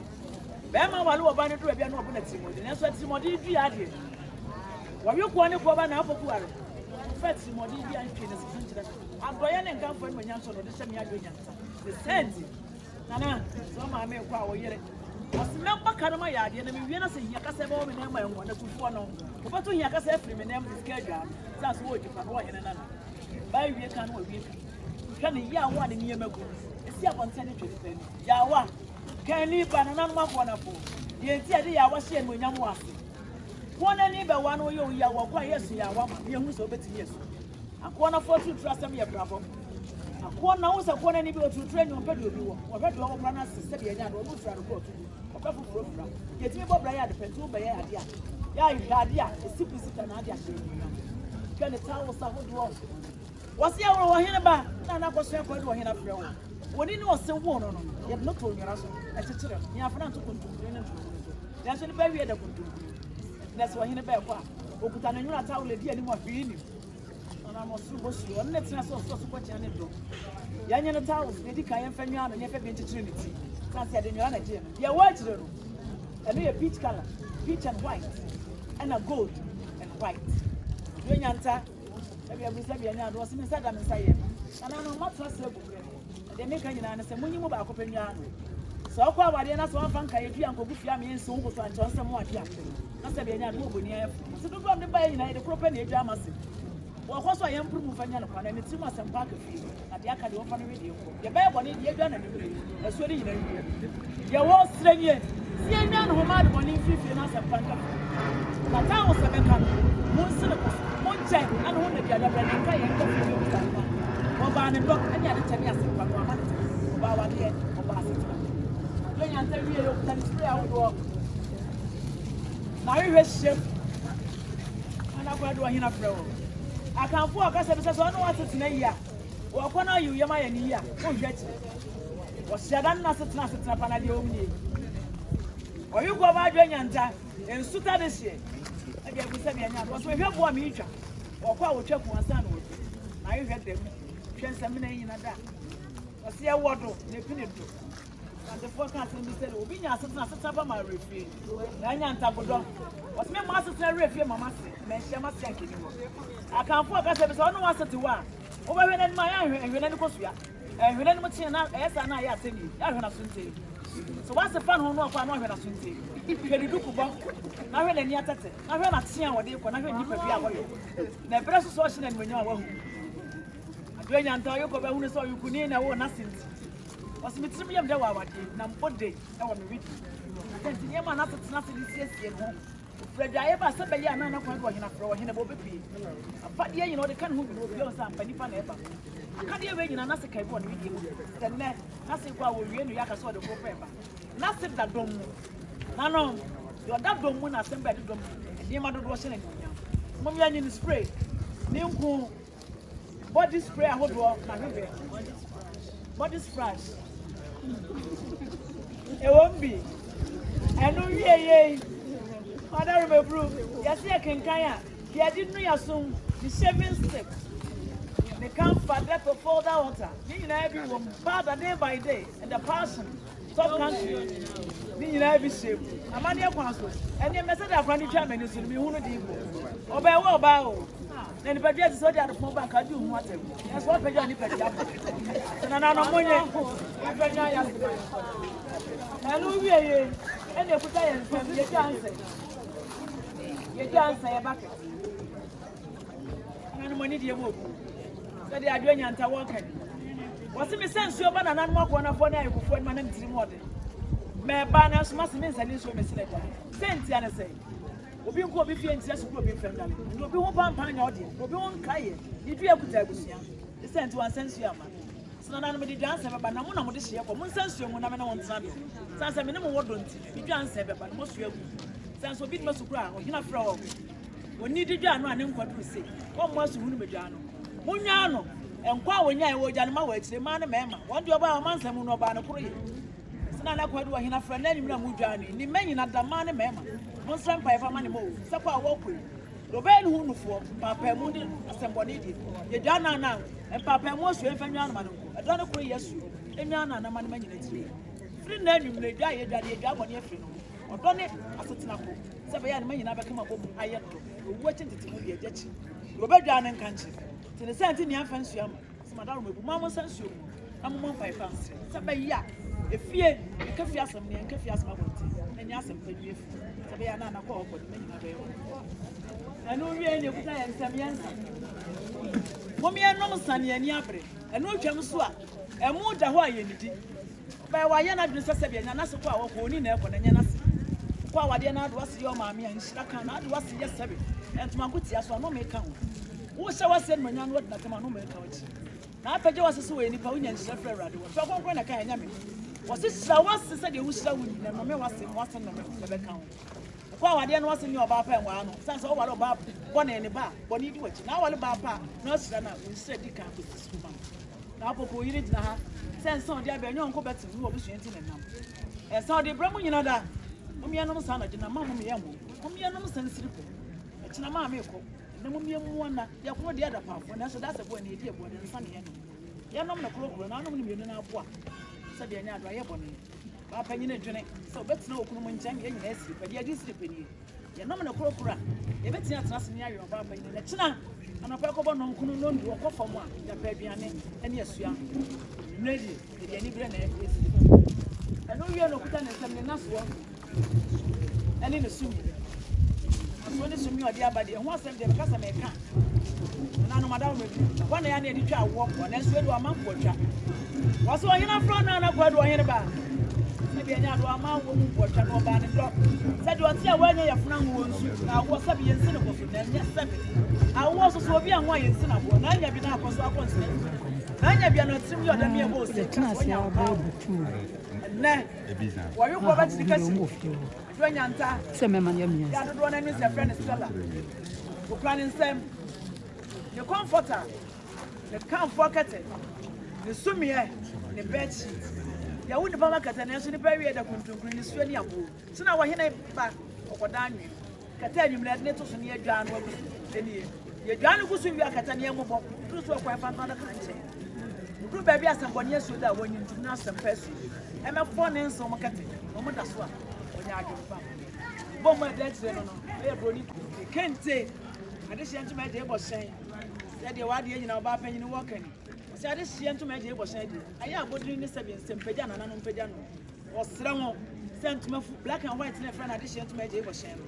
Be ma wale oba ne do bia no obuna timodi. Ne so timodi du ya de. Wa wi ko ne ko ba na aboku are. Fet timodi bia ntwe ne so nkyira. Adoye ne nkan fo ne nyanso no de se me adwo nyansa. The same. Nana, so ma me kwa wo yere. Osime baka no ma ya de na me wie na se hia kasa ba wo me na ma enwo na kufu no. Ko ba to hia kasa afiri me na am schedule. Sa so wo jipa no wo hene na. Ba wie kan wo wie kan. Hwa ne ya wo ade ne yemagu. Esi abonte ne twede pe ni. Ya wa. Kan ni ba na na ma ko na po. Ye ti ade ya wa hye no nyam wa ase. Wona ni ba wa no yo ya wo kwa yesu ya wa ma. Ye hu so beti yesu. Akona 42 trust am ye bravo. Akona wo se kona ni bi otutre nyom pe do bi wo. Wo pe do wo plana se be nya do wo fra report. Wo pe fufuro fra. Ye ti me bo bra ya de pentu be ya ade a. Ya ade a esipu sita na ade a hye. Kene tawo sa ho do. Wo se ya wo hene ba na kwaso ko do hene afre wo. Woni ni wo se wo no no. Ye no to nwara so. E chechire. Ni afra nto kontumbre na nto. Ya so ni ba wie de kontumbre. Na so hene ba kwa. Okuta na nwura tawo le di ani mo hwe ni. Na mo su bo su on net na so ko chane do ya nya no tawo ne di kan fa nwa no ne fa bi nchichire ne ti na se de nwa na je ya wa chire no and a peach color peach and white and a gold and white yo nyanta e bi abusa bi anya do so me sada me saye ana no ma trust e bugre de me kan nyina na se munyi mu ba akopɛ nwa no so ko awade na so fa nka ye dua nkogu fia me nso ngo so ancho nsem wa dia na se bi anya do oboni aye so do am de ba nyina de krope na edua amase wo kwaso ayem pru mu fanya no kwana ne ti ma sem pa ka fi na de aka de wo fa no radio ko ye be boni de edua na ne bere eso de nyina ye wo srenye si anya no ma de boni fifi na sem pa ka na ta wo se be ka mun se ne ko mun che ana ho na bia da bere nka ye nka fi yo ta wo ba ne dok anya de tani asem pa ko ama wo ba wa de wo ba asitira le nya nta wie yo ta spray awo do na we shem ana kwa do hina frɛ wo akanfo akasa bisa so no watetena yi a wo kwana yi yema ya ni yi a wo hweti wo hyadan na setena pa na de omni wo yi go ba adwa nyanta ensuta de hye e de bisa bi anya wo so hwe bo am yitwa wo kwa wo twa ku ansa na wo na yi hwe dem hwensam na yi na da wo se e wodo ne pini do and the forecast in the city obi nya setena pa ma refi na nyanta bodo wo se me ma setena refi mama se me hye ma se akini wo akanfo akasa be so no wasete wa wo ba hwene ma ya hwene ni kosua hwene ni mo tie na esa na ya ateni ya hwena sunte so wase fan ho no akwa na hwena sunte hwene duku bo na hwene ni atete na hwena tie wo de ko na hwene nipa bi a wo yo na bere so so hye na nwanya wa hu adwanya nta yo ko ba hu ne so yukuni na wo na sinti wase mitrim yam de wa wade na mbode e wo me widi atenti ni ma na tetena se di siesie ho Fred Ayeba said, "I know not going to throw him above the but yeah, you know, the can who will be on some penny pan ever. Can't you wait in a Nasa Cable with you? The net, nothing will really yak a sort of paper. Nothing that don't move. No, you're that don't win as somebody don't move. The mother was in Mummy spray. New body spray, I hold off my river. Body splash. It won't be. I know, yeah. Father remember, yes, I can kaya. He didn't know your son, the 7 steps. They come for that to fall down water. Meaning everyone, Father day by day, and the passion, top country. Meaning every ship. A man here council. And the message of Randy Chairman is to be one of the people. Obey what bow. Then the budget is already at the phone bank. I do whatever. That's what Pedro and Pedro. And I'm money. Hello, yeah. And you put your chance. You can't say a bucket. And money dear move. So they are doing and walking. What's the sense you ban and walk one of one eye before my name is modern? May banners must mean that this woman said, Saint Yana say, Obi ko bi fi enti will be friendly. No be one pan audience, no be one kaye. You do a good abusia. The sent to one sense you man. So na me di dance ba na mo na mo de hye ko mo sense you mo na me na won tsabe. Sanse me ne mo wodonti. You dance ba mo so agu. Sanse obi de masukura o hina fra o. Oni di dwa no ane nkwadu se. Come was who Mediano. Munyano, and Quawanya, or Janma, it's the man, mamma. What do you about a man's and Munobano Korea? Sana kwa dua hina friend ni mna mujani ni menyi na damane mema monstram pa fa mane mo sakwa wokwe roben hu nufo papa mu ni asemboni di ye dana na papa mu so enfa nwa na mane ko adana ko yesu enwa na mane manyi na tiri free na nyu mle dwa ye dwa ye dwa bone afri no odone asetena ko se be ya na manyi na be kama ko ayeto owu achintiti mu ye gyachi robedwa na nkanchi tene senti ni afa nsu ama se madaro mebu mamo sansu ammo pa fa nse se be ya efie kafi asem ne kafi asem abonti enya asem padu efu sabe ya na na kwa okodi menyi na be anu wie ne kuta ya nsem yensa momi enom sane ani abre anu twam so a emu da ho ayenidi ba wa ye na dun sese be nya na se kwa wo oni na ekọ na nya na se kwa wade na ado ase yo maami an shira kan na ado ase ye sebe entuma guti aso no me ka wo se wase no nya no na kama no me ka wachi na apeje wase so we nipa unya nshira fra rade wo so konkon na ka nya me wasi sira wasi se de wusira wuni na no me wasi no me be kan kwa wade no wasi ni oba pa enwa no sanse o wale oba bone ne ba bone di wachi na wale ba pa no sira na wusira di kan ko suma na apoko yiri dina ha sense on dia be nyon ko beti wo bi suenti na nam e so de bramu nyina da mumia no sa na dina ma mumia mo mumia no san siripo e kina ma me ko na mumia mu na ya ko de ada pa fo na so da se bo na edi e bo na nsa ne ye no ye nom na kro na nom ne mienu na aboa sabe anya ado aye bone ba panyine dwene so betina okunu mu nkyang ye nyina asiri padi adi siri pani ye nom na krokura ye betina atena se ne ayo ba panyine na kina anapa ko bo nom kunu no ndu okofo mu a ya pa aduane ene asua nedi ye ni bre na e asiri eno wie no kuta na sem ne naso ene ne sumi aso ne sumi odi abade ho asem de kasa me ka na no madam me wana ya na edi twa awo ko na so edu amanfo twa waso hina front na kwadu hina ba sabi anya do ama wo mu botwa no ba ne do sabi wati a wanya ya funa wo nsu na wo sabi yensi ne kofu na nya sabi awo so so obi anwa yensi na bo na anya bi na akoso akonse na anya bi na tim yo da me bo se nya ba ne wo yo ko ba ti kasi do nya nta se me man ya mi ya do na ni se friend Stella wo planning sem the comforter the comfort the sumie the bed sheet ya wudi ba makata na so ni ba wie da kuntunkun ni so ni abo so na wo hena ba okoda anwe kata anwumle ne to so ni adwa no eni ye dwa no kusu wi akata ne mo bo tu so kwa fa na kan che du ba bi asamboni asu da wonyi ntum na asampesu e me fo ne nso mo kate mo da so a onya adwo ba bo mo da tire no no e bro ni kente ade hye ntum e de bo hyen ya de wade ye nyina ba panyin wo kan si ade hye ntum e de bo hyen de aye abodiri ni sebi nsempagya na nanom pagya no osra ho sentum fu black and white na friend ade hye ntum e de bo hyen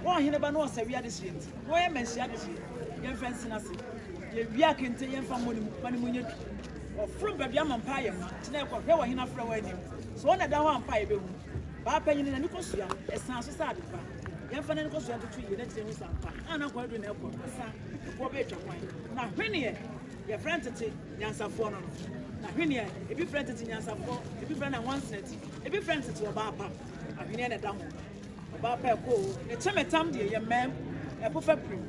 wo Oheneba no osawi ade hye nti wo ye menhye ade hye ye fensi na se ye wia kente ye mfa moni mu nyedu from baby ampa ye ma tina e ko hwe wo hena fra wani so wona da ho ampa ye behu ba panyin na ni kosua esan so sa ade pa ye mfa na ni kosua to tu ye na tire hu sampa ana ko adu na e ko sa ko be twa kwan na hwene ye friend tete nyansafo no na hwene e bi friend tete nyansafo e bi friend na once e bi friend tete oba apa ahwene na da ho oba pa ko e chemetam de ye mem e po fa prim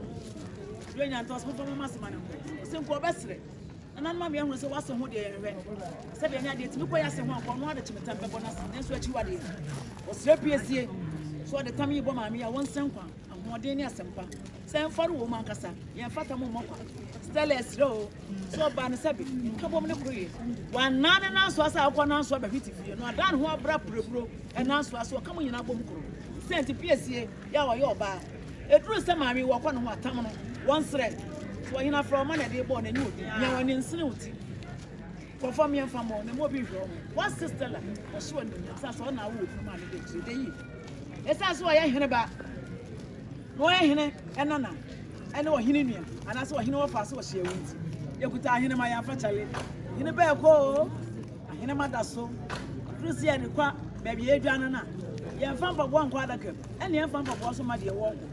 yo nyantos po mama semana se nko obesre na mama me hu se wase ho de ye hwe se be nya de timi ko ya se ho akọ no ade chemetam be bona se nso achi wade o sre piesie so de tam yi bo maami ya won senkwa ahode ni asempa se mfaru wo mankasa ye mfata mo mokwa Stella ro so ba ne sabi ka bom ne kroye wa nane na so asa akọ na so ba fitifie no adan ho abra pureburo e na so aso ka mo nyina bom kro senti piesie ya wa yo ba eduru se maami wo kọ no ho atam no won sre so hina from na de bo na nyu odi nya wani nsene oti ko fam ye fam mo ne mo bi hwo wa sister la o so wani sa so na wo odi ma ne de yi esa so ya hene ba no ya hene enana ene wo hene nua ana so hene wo fa so wo hye wunti yekuta hene ma ya fa chale hene ba ko hene ma da so rusia ni kwa ba bi edwan na ye mfa mfa bo anko adaka ene ye mfa mfa bo so ma de wo ko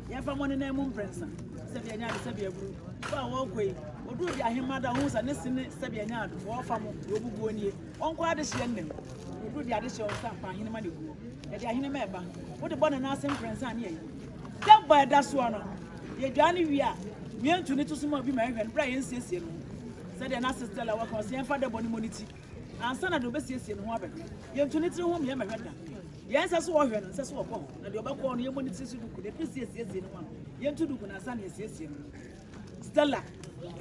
ye mfa mo ne na mu mprensa se bi anya de se bi aburu ba wo ko yi odu bi ahema da hu sa ne sine se bi anya do wo fa mo wo bubu oni onko ade hye nnem odu di ade hye o sa pa hene ma de guo e de ahene ma eba wo de bo na asem prensa na ye dabba da so no ye dwane wi a me and to need to small be my friend Brian says you said an assistant I was saying for the body monity and son of the best yes in one you to need to home here my friend yes I saw her and says what and the back on your money to do could yes in one you to do can son yes Stella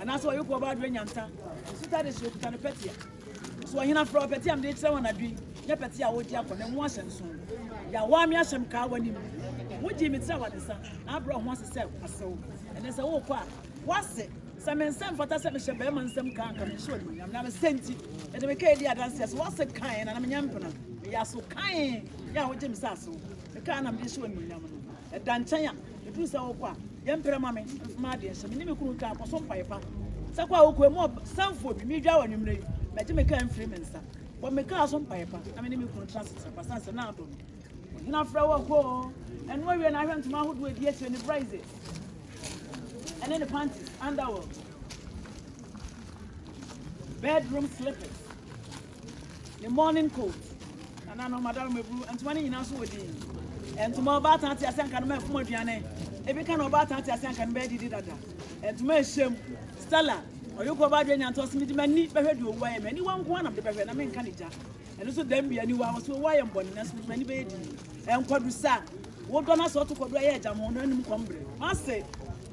and that's why you go about when yanta so that is you can petty so I have for petty I'm the someone I do ya petty I would yap on them once and soon ya wa me asem ka wani mu woji me tira wade sa na bro ho se aso and say wo kwa wase se me nsem fata se me hye be man nsem ka me hye wani nyam na me senti e de me ka edi adanse so wase kan na me nyam pena ya so kan ya woji me sa so me ka na me hye wani nyam no e dan chan ya e du se wo kwa ye mpere ma me ma de hye me ni me kunu ka ko so mpaipa se kwa wo kwa mu sanfo bi mi dwa wani mre me je me ka mfiri me nsa but me ka so mpaipa na me ni me kunu transit pasanse na do na frawo ko and when we na hwem tuma hodo edi ese ni prices and then the panties underwear bedroom slippers the morning coat and I know madam mebu and tuma ni nyina so wodi and tuma ba tan ti asan kan me fun aduane e bi kan ba tan ti asan kan be didi dada and tuma eshem Stella oyoko ba dwe nyanto smidi mani be hwedu owa e mani wan ko na be hwe na me nka nija and so dem bia ni wa so wa yem boni na smidi mani be di enkwadu sa wo do na so to kodo ye jamo no anim kombre ase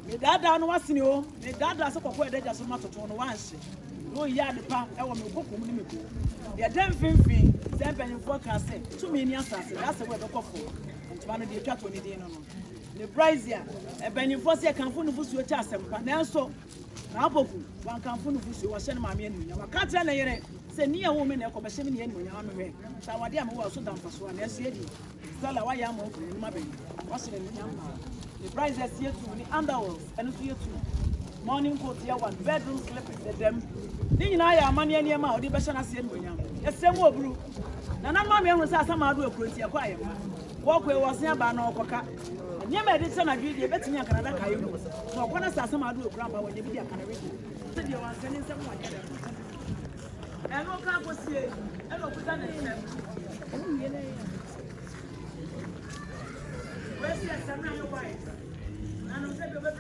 me dada no wasini o me dada so kokko edaja so matoto no wanhye no ya de pa e wo me kokom ni me ko ye dem finfin dem pen forecast to me ni asase that's where the kofo ntwa no de twato ni din no no the price ya e ben force e kanfo no fusu cha asempa na so na aboku wan kanfo no fusu wo hye no maame anu nya waka tra na yere se ni ya wo me na ko be hye me ni anu nya me hwe sa wade am wo so damfa so na ese edi Stella why am okay ni mabe what's the number the price is here to the underwear and here to morning coat here one bedroom slippers the them ni nyina ya amane ne ma odi be hye na se enonyam esem wo buru na na ma me hu se asama ado akuranti akwa aye ma wo kwe wo se aba na okoka nye ma edi se na dwi betimi akana da kayo no so okona se asama ado akura ba wo nye bi akana we se de wan se ni nsem wa jere e no ka ko sie e no kuta na ina where's your son and your wife? And I'm saying, you're very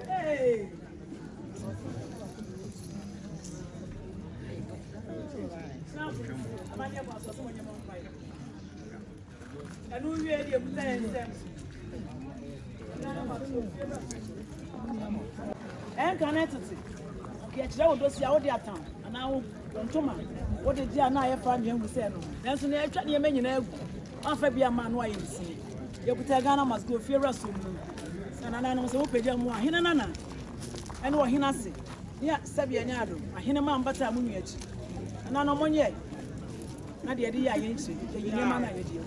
hey. And we really have them. And connected. Okay, I will see how they are town. And now, what did you and I find him with? That's an air you may know. After be a man, why you see. You put a gun must go fear us. And I know so pay more. Hinana. And what he say. Yeah, Sabianado. I hear a man, but I'm yet. And I know one yet. Na de ya yenchi e yine ma na yedi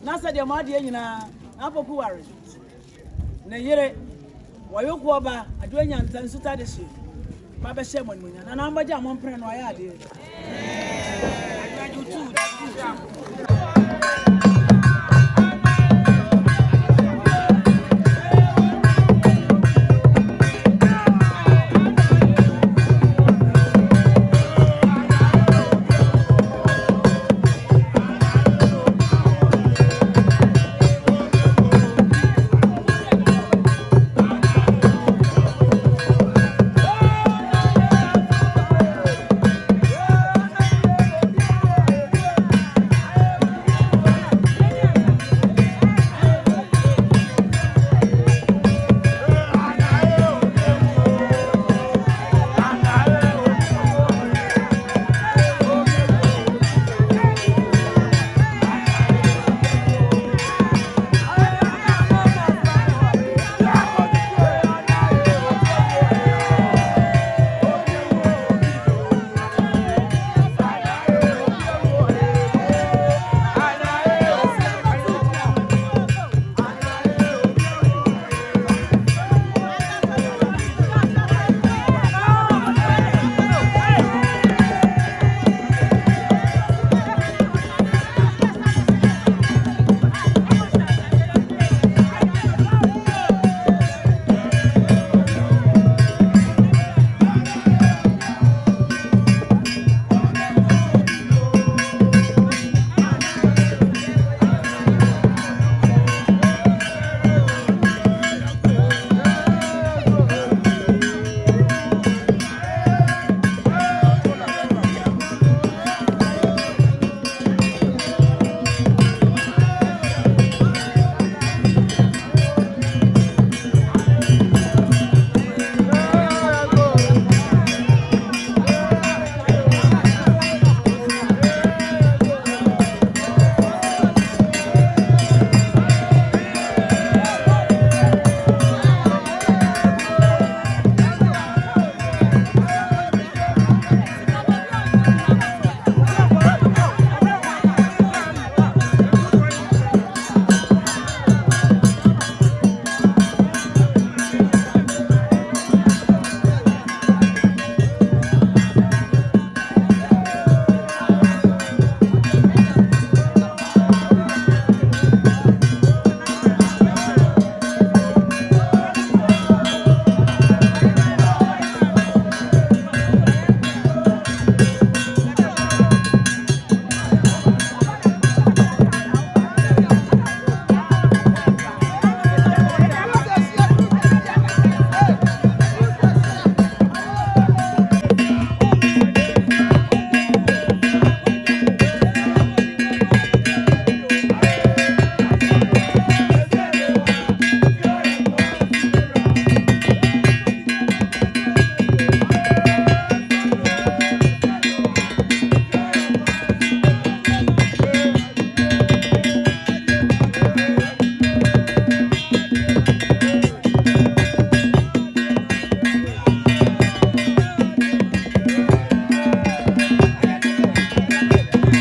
na sa de ma de nyina apoku ware na yere wayoku oba adwanya ntan suta de shi ba be hye mo munya na na mbaja mo mpre no ya de